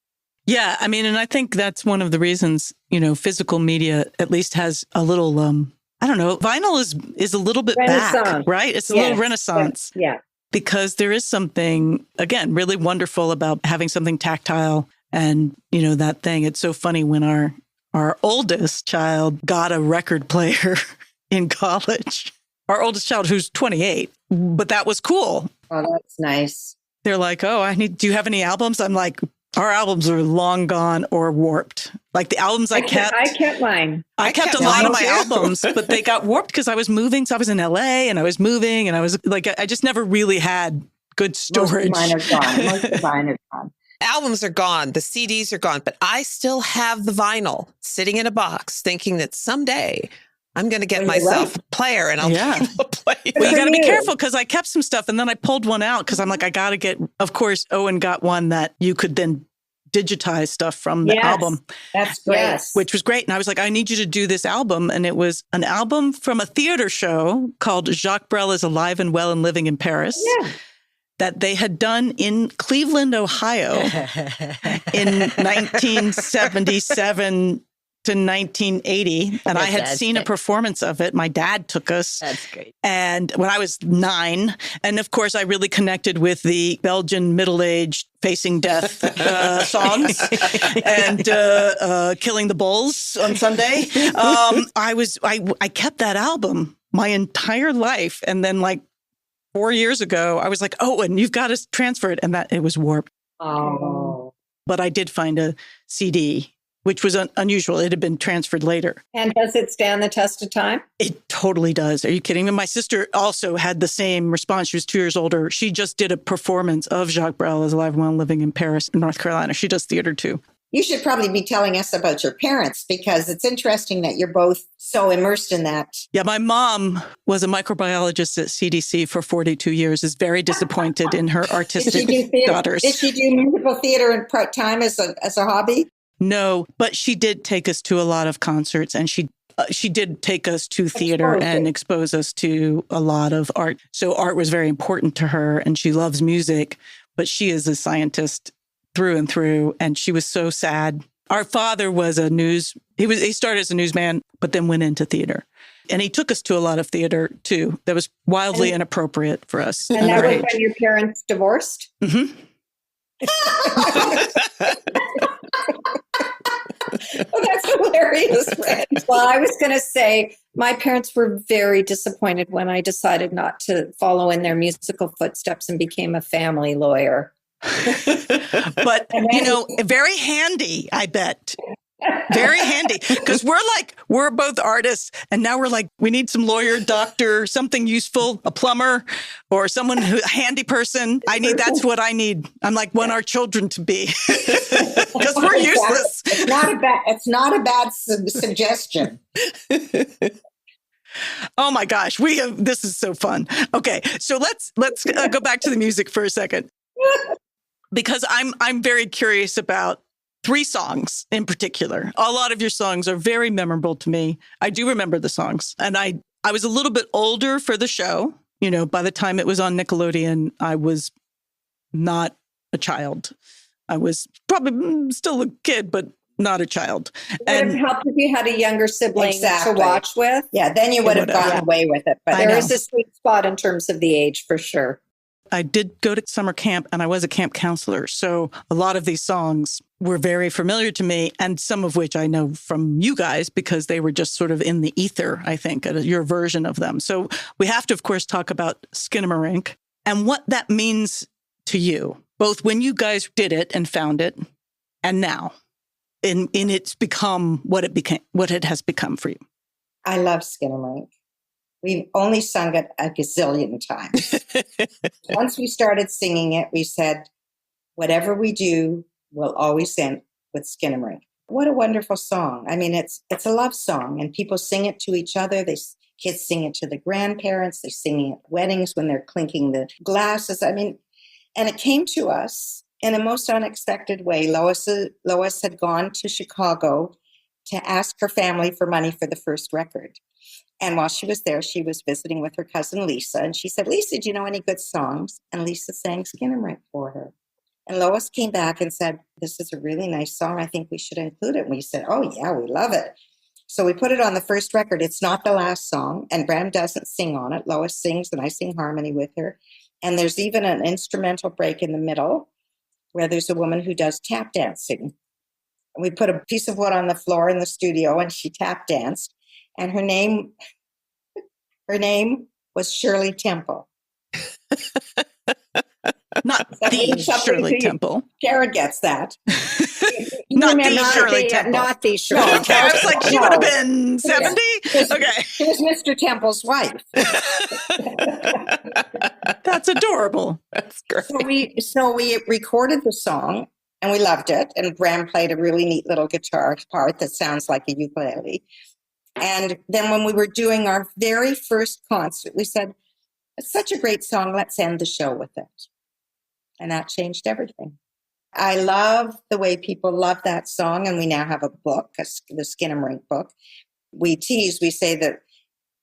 Yeah, I mean, and I think that's one of the reasons, you know, physical media at least has a little, I don't know, vinyl is a little bit back, right? It's a little renaissance. Yeah. Because there is something, again, really wonderful about having something tactile and, you know, that thing. It's so funny when our oldest child got a record player in college. Our oldest child, who's 28, but that was cool. Oh, that's nice. They're like, "Oh, do you have any albums?" I'm like, our albums are long gone or warped. Like the albums I kept. I kept mine. I kept a lot of my albums, but they got warped because I was moving. So I was in LA and I was moving and I was like, I just never really had good storage. Most of mine are gone. Albums are gone. The CDs are gone, but I still have the vinyl sitting in a box thinking that someday I'm going to get myself a player and I'll be able to play. Well, you got to be careful because I kept some stuff and then I pulled one out because I'm like, I got to get, of course, Owen got one that you could then digitize stuff from the album. That's great. Yes. Which was great. And I was like, I need you to do this album. And it was an album from a theater show called Jacques Brel is Alive and Well and Living in Paris. Yeah. That they had done in Cleveland, Ohio in 1977 to 1980. And I had seen a performance of it. My dad took us. That's great. And when I was 9, and of course, I really connected with the Belgian middle-aged facing death songs and killing the bulls on Sunday. I kept that album my entire life. And then like 4 years ago, I was like, oh, and you've got to transfer it. And that it was warped. Oh. But I did find a CD, which was unusual. It had been transferred later. And does it stand the test of time? It totally does. Are you kidding me? My sister also had the same response. She was 2 years older. She just did a performance of Jacques Brel as Alive and Well living in Paris, in North Carolina. She does theater too. You should probably be telling us about your parents, because it's interesting that you're both so immersed in that. Yeah, my mom was a microbiologist at CDC for 42 years, is very disappointed in her artistic daughters. Did she do musical theater in part-time as a hobby? No, but she did take us to a lot of concerts, and she did take us to theater and expose us to a lot of art. So art was very important to her, and she loves music, but she is a scientist through and through, and she was so sad. Our father was he started as a newsman, but then went into theater. And he took us to a lot of theater too. That was wildly inappropriate for us. And that was when your parents divorced? Mm-hmm. Oh, that's hilarious, Fred. Well, I was going to say my parents were very disappointed when I decided not to follow in their musical footsteps and became a family lawyer. But, very handy, I bet. Very handy. Because we're both artists. And now we're like, we need some lawyer, doctor, something useful, a plumber, or someone a handy person. That's what I need. I'm like, want our children to be. Because we're useless. It's not a bad suggestion. Oh my gosh. This is so fun. Okay. So let's go back to the music for a second. Because I'm very curious about 3 songs in particular. A lot of your songs are very memorable to me. I do remember the songs. And I was a little bit older for the show. By the time it was on Nickelodeon, I was not a child. I was probably still a kid, but not a child. It would have helped if you had a younger sibling to watch with. Yeah, then you would have gotten away with it. But there is a sweet spot in terms of the age, for sure. I did go to summer camp, and I was a camp counselor. So a lot of these songs were very familiar to me, and some of which I know from you guys because they were just sort of in the ether, I think, your version of them. So we have to, of course, talk about Skinnmarink and what that means to you, both when you guys did it and found it, and now in it's become what it has become for you. I love Skinnmarink. We've only sung it a gazillion times. Once we started singing it, we said, whatever we do, we'll always end with Skinnmarink. What a wonderful song. I mean, it's a love song, and people sing it to each other. Kids sing it to the grandparents. They sing it at weddings when they're clinking the glasses. I mean, and it came to us in a most unexpected way. Lois had gone to Chicago to ask her family for money for the first record. And while she was there, she was visiting with her cousin Lisa. And she said, Lisa, do you know any good songs? And Lisa sang Skinnmarink for her. And Lois came back and said, this is a really nice song. I think we should include it. And we said, oh, yeah, we love it. So we put it on the first record. It's not the last song. And Bram doesn't sing on it. Lois sings and I sing harmony with her. And there's even an instrumental break in the middle where there's a woman who does tap dancing. And we put a piece of wood on the floor in the studio and she tap danced. And her name was Shirley Temple. Not the Shirley Temple. Sharon gets that. Not the Shirley Temple. Not the Shirley Temple. I was like, she would have been 70? Okay. She was Mr. Temple's wife. That's adorable. That's great. So we recorded the song and we loved it. And Bram played a really neat little guitar part that sounds like a ukulele. And then when we were doing our very first concert, we said, it's such a great song. Let's end the show with it. And that changed everything. I love the way people love that song. And we now have a book, the Skinnmarink book. We say that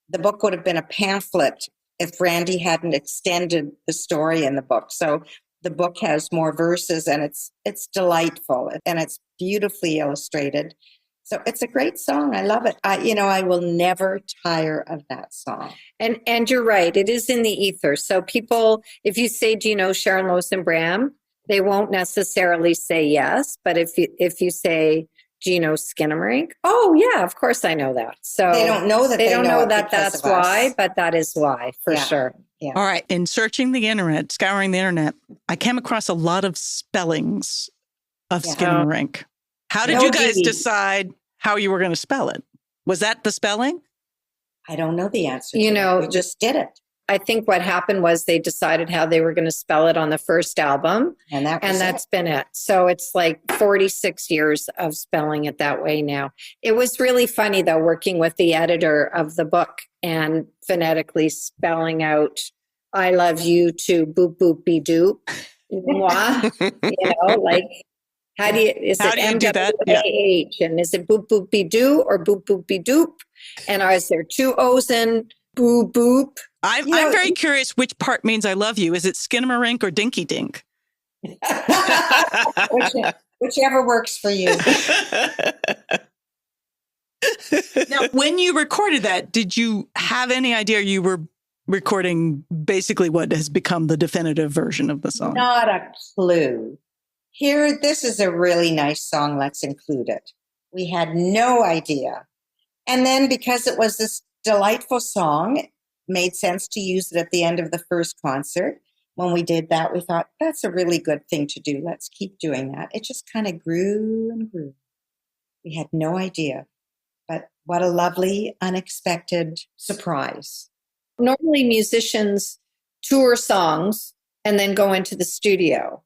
the book would have been a pamphlet if Randi hadn't extended the story in the book. So the book has more verses and it's delightful and it's beautifully illustrated. So it's a great song. I love it. I will never tire of that song. And you're right. It is in the ether. So people, if you say, do you know Sharon, Lois, and Bram? They won't necessarily say yes. But if you say, do you know Skinnmarink? Oh, yeah, of course I know that. So they don't know that they don't know that that's why, but that is why, for sure. Yeah. All right. In searching the internet, scouring the internet, I came across a lot of spellings of Skinnmarink. How did you guys decide how you were going to spell it? Was that the spelling? I don't know the answer. We just did it. I think what happened was they decided how they were going to spell it on the first album. And that's been it. So it's like 46 years of spelling it that way now. It was really funny, though, working with the editor of the book and phonetically spelling out, I love you to boop, boop, be doop. Like, how do you do that? M-W-A-H? And is it boop, boop, be doo or boop, boop, be doop? And is there two O's in boop, boop? I'm very curious which part means I love you. Is it Skinnmarink or Dinky Dink? Whichever works for you. Now, when you recorded that, did you have any idea you were recording basically what has become the definitive version of the song? Not a clue. Here, this is a really nice song. Let's include it. We had no idea. And then because it was this delightful song, it made sense to use it at the end of the first concert. When we did that, we thought, that's a really good thing to do. Let's keep doing that. It just kind of grew and grew. We had no idea. But what a lovely, unexpected surprise. Normally, musicians tour songs and then go into the studio.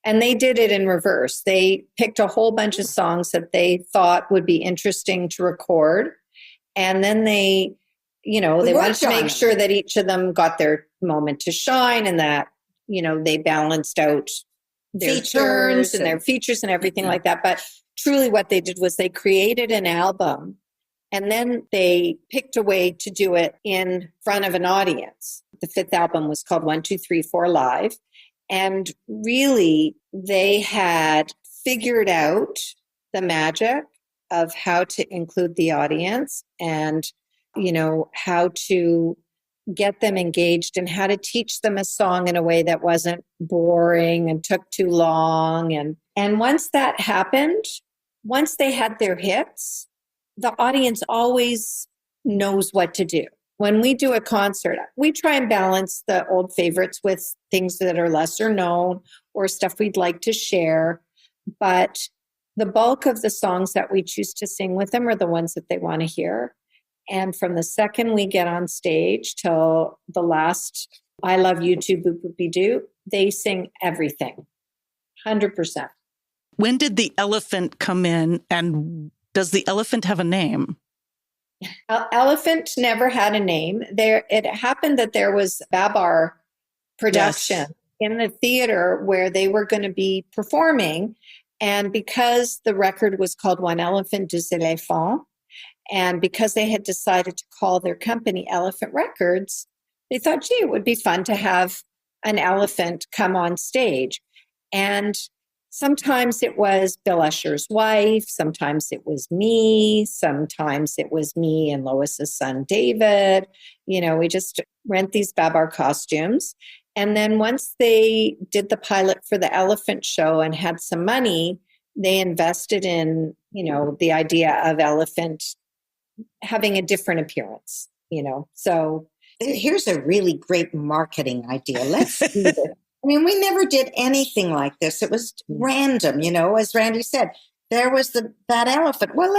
And they did it in reverse. They picked a whole bunch of songs that they thought would be interesting to record. And then they wanted to make sure that each of them got their moment to shine and that, they balanced out their turns and their features and everything like that. But truly what they did was they created an album and then they picked a way to do it in front of an audience. The fifth album was called 1, 2, 3, 4 Live. And really, they had figured out the magic of how to include the audience and, how to get them engaged and how to teach them a song in a way that wasn't boring and took too long. And once that happened, once they had their hits, the audience always knows what to do. When we do a concert, we try and balance the old favorites with things that are lesser known or stuff we'd like to share. But the bulk of the songs that we choose to sing with them are the ones that they want to hear. And from the second we get on stage till the last, I love you too, boop, boopy doo, they sing everything, 100%. When did the elephant come in and does the elephant have a name? Elephant never had a name. It happened that there was Babar production in the theater where they were going to be performing. And because the record was called One Elephant, Deux Éléphants, and because they had decided to call their company Elephant Records, they thought, gee, it would be fun to have an elephant come on stage. And sometimes it was Bill Usher's wife. Sometimes it was me. Sometimes it was me and Lois's son, David. We just rent these Babar costumes. And then once they did the pilot for the Elephant Show and had some money, they invested in, the idea of elephant having a different appearance, So here's a really great marketing idea. Let's do this. I mean, we never did anything like this. It was random, as Randy said. There was that elephant. Well,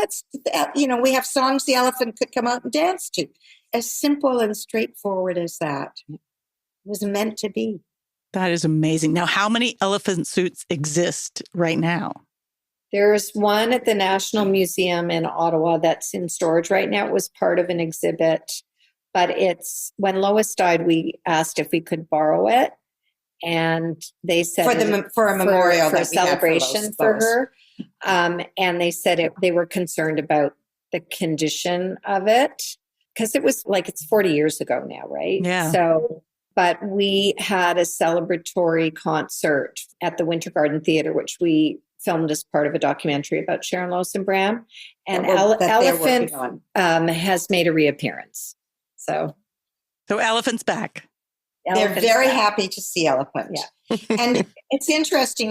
we have songs the elephant could come out and dance to. As simple and straightforward as that. It was meant to be. That is amazing. Now, how many elephant suits exist right now? There's one at the National Museum in Ottawa that's in storage right now. It was part of an exhibit, but when Lois died, we asked if we could borrow it. And they said for a memorial, for a celebration for her. And they said they were concerned about the condition of it because it was it's 40 years ago now, right? Yeah. So, but we had a celebratory concert at the Winter Garden Theatre, which we filmed as part of a documentary about Sharon, Lois, and Bram. And Elephant has made a reappearance. So Elephant's back. They're very happy to see Elephant. Yeah. And it's interesting,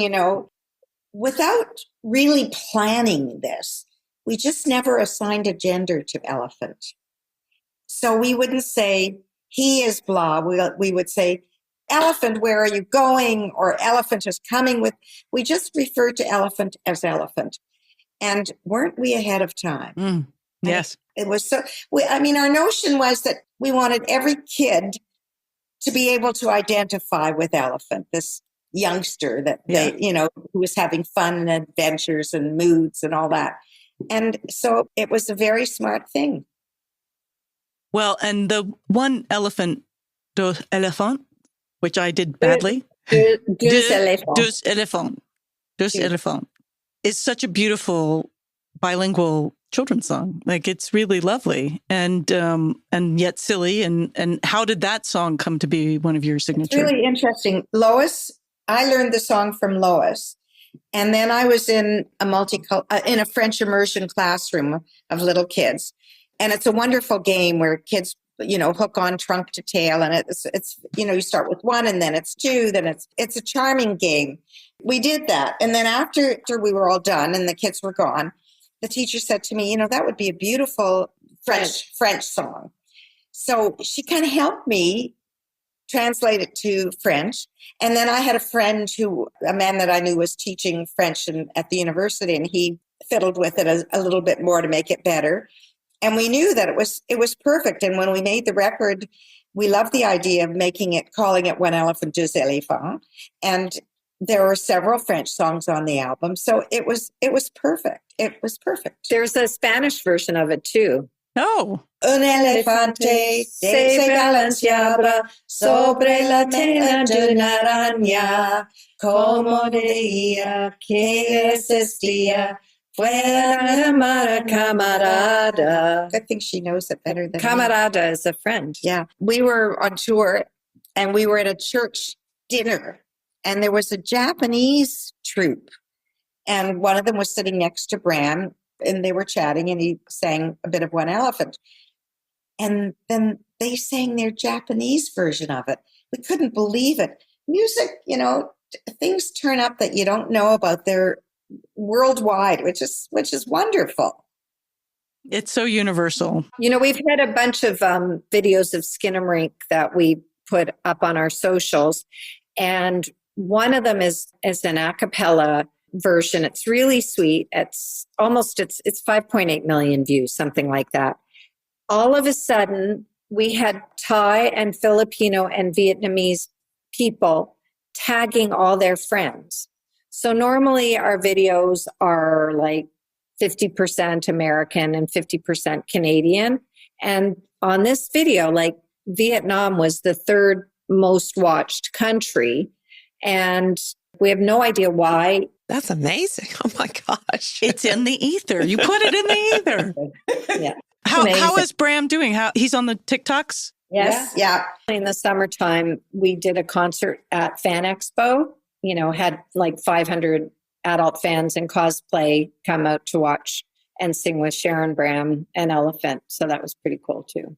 without really planning this, we just never assigned a gender to Elephant. So we wouldn't say he is blah, we would say, elephant, where are you going? Or elephant is coming with, we just referred to elephant as elephant. And weren't we ahead of time? Yes. It was so, our notion was that we wanted every kid to be able to identify with elephant, this youngster that who was having fun and adventures and moods and all that. And so it was a very smart thing. Well, and the one elephant, deux éléphants, which I did badly. Deux éléphants. Deux éléphants is such a beautiful bilingual children's song. Like, it's really lovely and yet silly. And how did that song come to be one of your signature? It's really interesting. Lois, I learned the song from Lois. And then I was in a French immersion classroom of little kids. And it's a wonderful game where kids, hook on trunk to tail. And it's you start with one and then it's two, then it's a charming game. We did that. And then after we were all done and the kids were gone, the teacher said to me, that would be a beautiful French song. So she kind of helped me translate it to French. And then I had a man that I knew was teaching French at the university, and he fiddled with it a little bit more to make it better. And we knew that it was perfect. And when we made the record, we loved the idea of calling it One Elephant, Deux Éléphants. And there were several French songs on the album. So it was perfect. It was perfect. There's a Spanish version of it too. Oh. Un elefante se balanceaba sobre la tela de una araña, como decía que existía. Camarada. I think she knows it better than Camarada is a friend. Yeah. We were on tour and we were at a church dinner and there was a Japanese troupe and one of them was sitting next to Bram and they were chatting and he sang a bit of One Elephant. And then they sang their Japanese version of it. We couldn't believe it. Music, things turn up that you don't know about. They're worldwide, which is wonderful. It's so universal. We've had a bunch of videos of Skinnmarink that we put up on our socials, and one of them is an a cappella version. It's really sweet. It's 5.8 million views, something like that. All of a sudden, we had Thai and Filipino and Vietnamese people tagging all their friends. So normally our videos are like 50% American and 50% Canadian. And on this video, like Vietnam was the third most watched country. And we have no idea why. That's amazing. Oh my gosh. It's in the ether. You put it in the ether. Yeah. How is Bram doing? He's on the TikToks? Yes. Yeah. In the summertime, we did a concert at Fan Expo, had like 500 adult fans in cosplay come out to watch and sing with Sharon, Bram, and Elephant. So that was pretty cool too.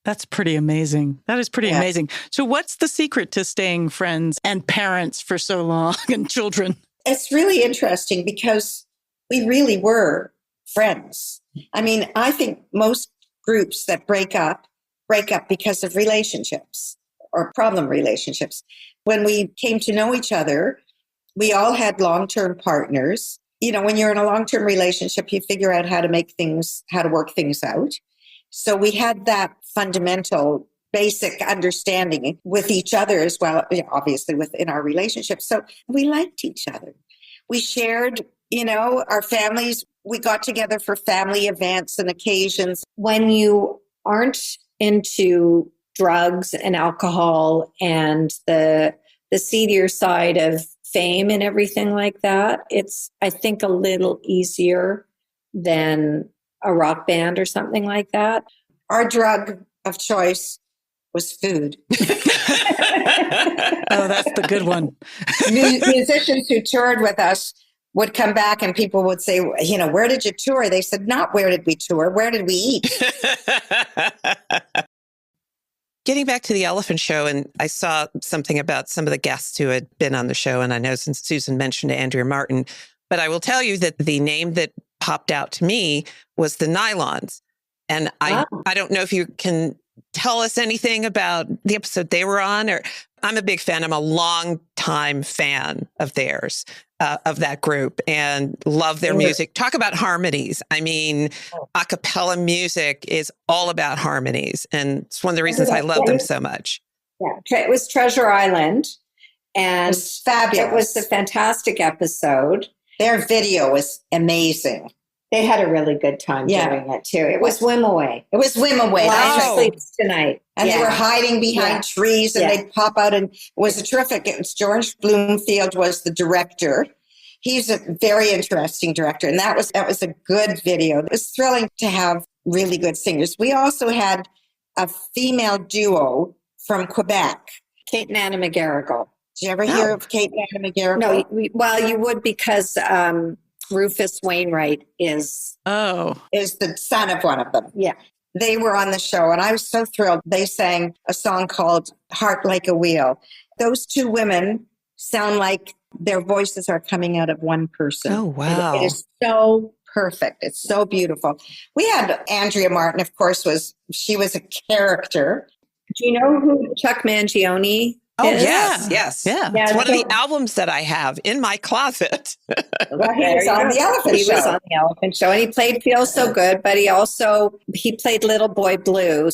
That's pretty amazing. That is pretty amazing. So what's the secret to staying friends and parents for so long and children? It's really interesting because we really were friends. I think most groups that break up because of relationships or problem relationships. When we came to know each other, we all had long-term partners. When you're in a long-term relationship, you figure out how to work things out. So we had that fundamental, basic understanding with each other as well, obviously within our relationship. So we liked each other. We shared, our families. We got together for family events and occasions. When you aren't into drugs and alcohol and the seedier side of fame and everything like that, it's, I think, a little easier than a rock band or something like that. Our drug of choice was food. Oh, that's the good one. Musicians who toured with us would come back and people would say, where did you tour? They said, not where did we tour? Where did we eat? Getting back to the Elephant Show, and I saw something about some of the guests who had been on the show, and I know since Susan mentioned Andrea Martin, but I will tell you that the name that popped out to me was the Nylons. And I don't know if you can tell us anything about the episode they were on? Or I'm a big fan. I'm a long time fan of theirs, of that group, and love their music. Talk about harmonies. I mean, a cappella music is all about harmonies. And it's one of the reasons I love them so much. Yeah, it was Treasure Island. And It was fabulous. it was a fantastic episode. Their video was amazing. They had a really good time doing it too. It was Swim Away. It was Swim Away. Wow. Sleeps Tonight. And they were hiding behind trees, and they'd pop out, and it was terrific. It was George Bloomfield was the director. He's a very interesting director, and that was a good video. It was thrilling to have really good singers. We also had a female duo from Quebec, Kate and Anna McGarrigle. Did you ever hear of Kate and Anna McGarrigle? No, well, you would, because Rufus Wainwright is the son of one of them. Yeah. They were on the show, and I was so thrilled. They sang a song called Heart Like a Wheel. Those two women sound like their voices are coming out of one person. Oh, wow. It is so perfect. It's so beautiful. We had Andrea Martin, of course, she was a character. Do you know who Chuck Mangione is? Oh, yes. Yeah. It's one of the albums that I have in my closet. Well, he was on the Elephant Show. He was on the Elephant Show, and he played Feel So Good, but he played Little Boy Blue.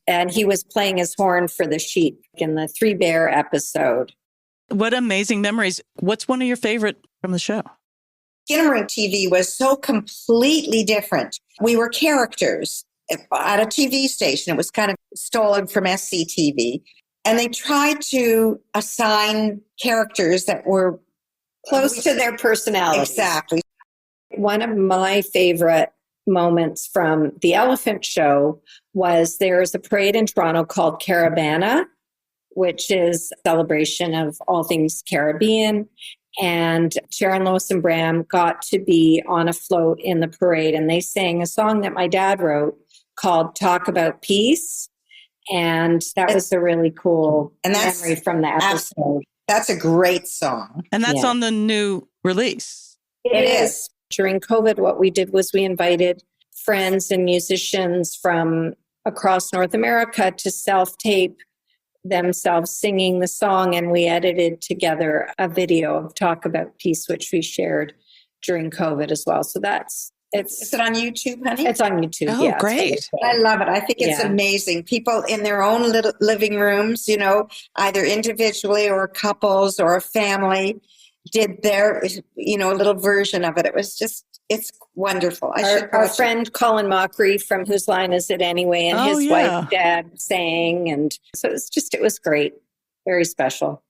And he was playing his horn for the sheep in the Three Bear episode. What amazing memories. What's one of your favorite from the show? Skinnmarink TV was so completely different. We were characters at a TV station. It was kind of stolen from SCTV. And they tried to assign characters that were close to their personalities. Exactly. One of my favorite moments from the Elephant Show was there's a parade in Toronto called Caravana, which is a celebration of all things Caribbean. And Sharon, Lois, and Bram got to be on a float in the parade, and they sang a song that my dad wrote called Talk About Peace. And that was a really cool memory from the episode. That's a great song. And that's on the new release. It is. During COVID, what we did was we invited friends and musicians from across North America to self-tape themselves singing the song, and we edited together a video of Talk About Peace, which we shared during COVID as well. So is it on YouTube, honey? It's on YouTube. Oh, great. I love it. I think it's amazing. People in their own little living rooms, either individually or couples or a family did their, little version of it. It was it's wonderful. Our friend Colin Mockery from Whose Line Is It Anyway? And his wife, Dad, sang. And so it was great. Very special.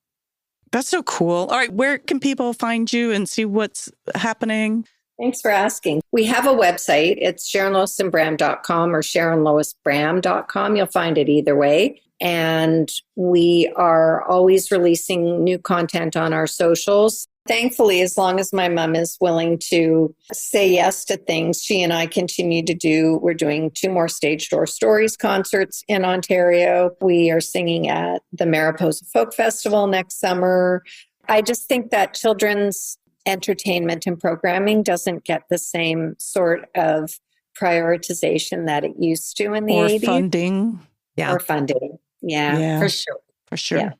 That's so cool. All right. Where can people find you and see what's happening? Thanks for asking. We have a website. It's SharonLoisandBram.com or SharonLoisBram.com. You'll find it either way. And we are always releasing new content on our socials. Thankfully, as long as my mom is willing to say yes to things, she and I continue to do. We're doing 2 more Stage Door Stories concerts in Ontario. We are singing at the Mariposa Folk Festival next summer. I just think that children's entertainment and programming doesn't get the same sort of prioritization that it used to in the 80s. Funding. Yeah. Or funding. Yeah, for sure. For sure. Yeah.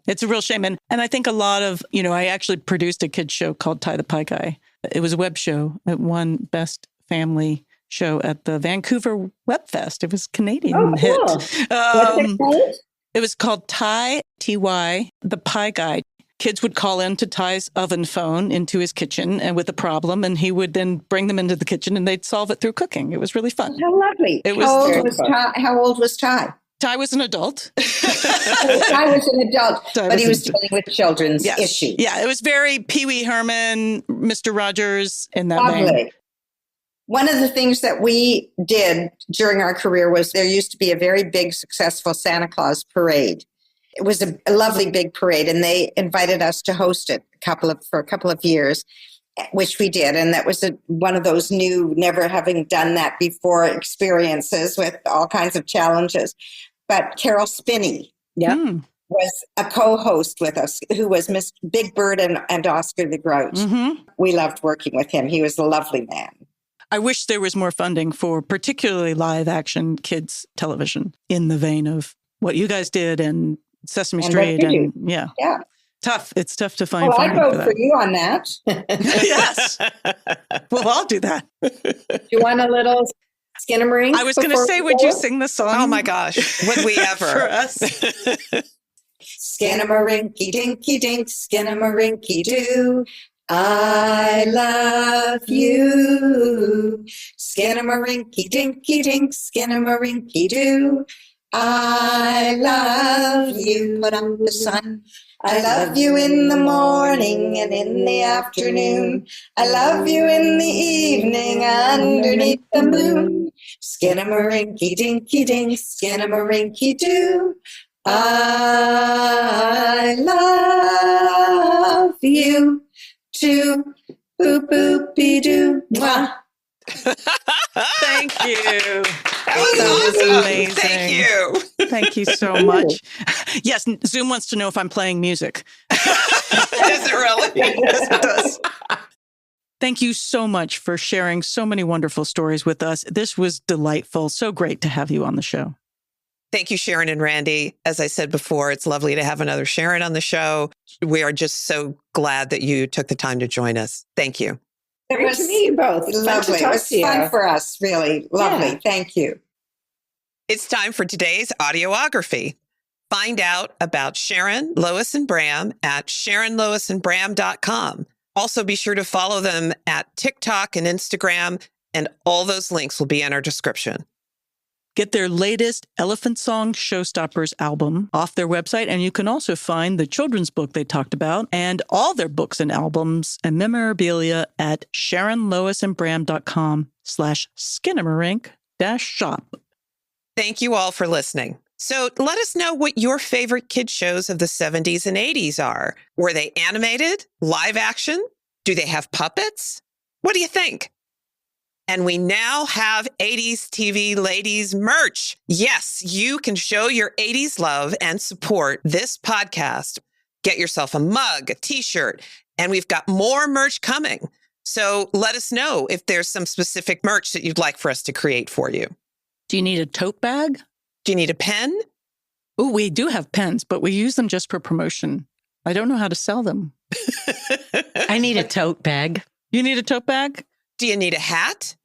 It's a real shame. And I think a lot of, I actually produced a kids show called Ty the Pie Guy. It was a web show. It won Best Family Show at the Vancouver Web Fest. It was a Canadian hit. What's it called? It was called Ty, T-Y, the Pie Guy. Kids would call into Ty's oven phone into his kitchen and with a problem, and he would then bring them into the kitchen and they'd solve it through cooking. It was really fun. How lovely. How old was Ty? Ty was an adult. Ty was an adult, but he was dealing with children's issues. Yeah, it was very Pee Wee Herman, Mr. Rogers in that Lovely. vein. One of the things that we did during our career was there used to be a very big, successful Santa Claus parade. It was a lovely big parade, and they invited us to host it for a couple of years, which we did. And that was one of those new, never having done that before experiences with all kinds of challenges. But Carol Spinney was a co-host with us, who was Miss Big Bird and Oscar the Grouch. Mm-hmm. We loved working with him. He was a lovely man. I wish there was more funding for particularly live action kids television in the vein of what you guys did and Sesame Street. And yeah. Tough. It's tough to find funding I for vote that. for you on that. Yes. Well, I'll do that. You want a little Skinnamaring? I was going to say, would you sing the song? Oh my gosh. Would we ever? For us? Skinnamarinky dinky dink, Skinnamarinky doo. I love you. Skinnamarinky dinky dink, Skinnamarinky doo. I love you. Put up the sun. I love you in the morning and in the afternoon. I love you in the evening underneath the moon. Skinnamarinky dinky dink, Skinnamarinky doo. I love you too. Boop boopy doo. Mwah. Thank you. That was awesome. Amazing. Thank you. Thank you so much. Yes, Zoom wants to know if I'm playing music. Is it really? Yes, it does. Thank you so much for sharing so many wonderful stories with us. This was delightful. So great to have you on the show. Thank you, Sharon and Randy. As I said before, it's lovely to have another Sharon on the show. We are just so glad that you took the time to join us. Thank you. It was me both. Lovely. It was fun for us, really. Lovely. Yeah. Thank you. It's time for today's audiography. Find out about Sharon, Lois, and Bram at SharonLoisandBram.com. Also, be sure to follow them at TikTok and Instagram, and all those links will be in our description. Get their latest Elephant Song Showstoppers album off their website, and you can also find the children's book they talked about and all their books and albums and memorabilia at SharonLoisandBram.com/Skinnmarink-shop. Thank you all for listening. So let us know what your favorite kid shows of the 70s and 80s are. Were they animated? Live action? Do they have puppets? What do you think? And we now have 80s TV Ladies merch. Yes, you can show your 80s love and support this podcast. Get yourself a mug, a t-shirt, and we've got more merch coming. So let us know if there's some specific merch that you'd like for us to create for you. Do you need a tote bag? Do you need a pen? Oh, we do have pens, but we use them just for promotion. I don't know how to sell them. I need a tote bag. You need a tote bag? Do you need a hat?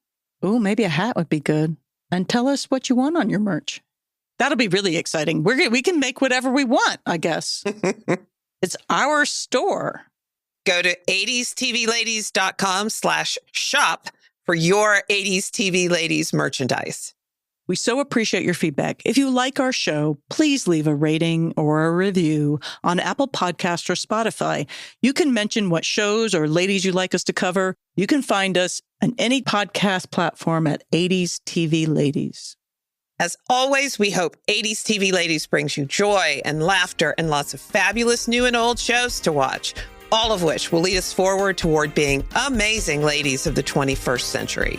Oh, maybe a hat would be good. And tell us what you want on your merch. That'll be really exciting. We can make whatever we want, I guess. It's our store. Go to 80stvladies.com/shop for your 80s TV Ladies merchandise. We so appreciate your feedback. If you like our show, please leave a rating or a review on Apple Podcasts or Spotify. You can mention what shows or ladies you'd like us to cover. You can find us on any podcast platform at 80s TV Ladies. As always, we hope 80s TV Ladies brings you joy and laughter and lots of fabulous new and old shows to watch, all of which will lead us forward toward being amazing ladies of the 21st century.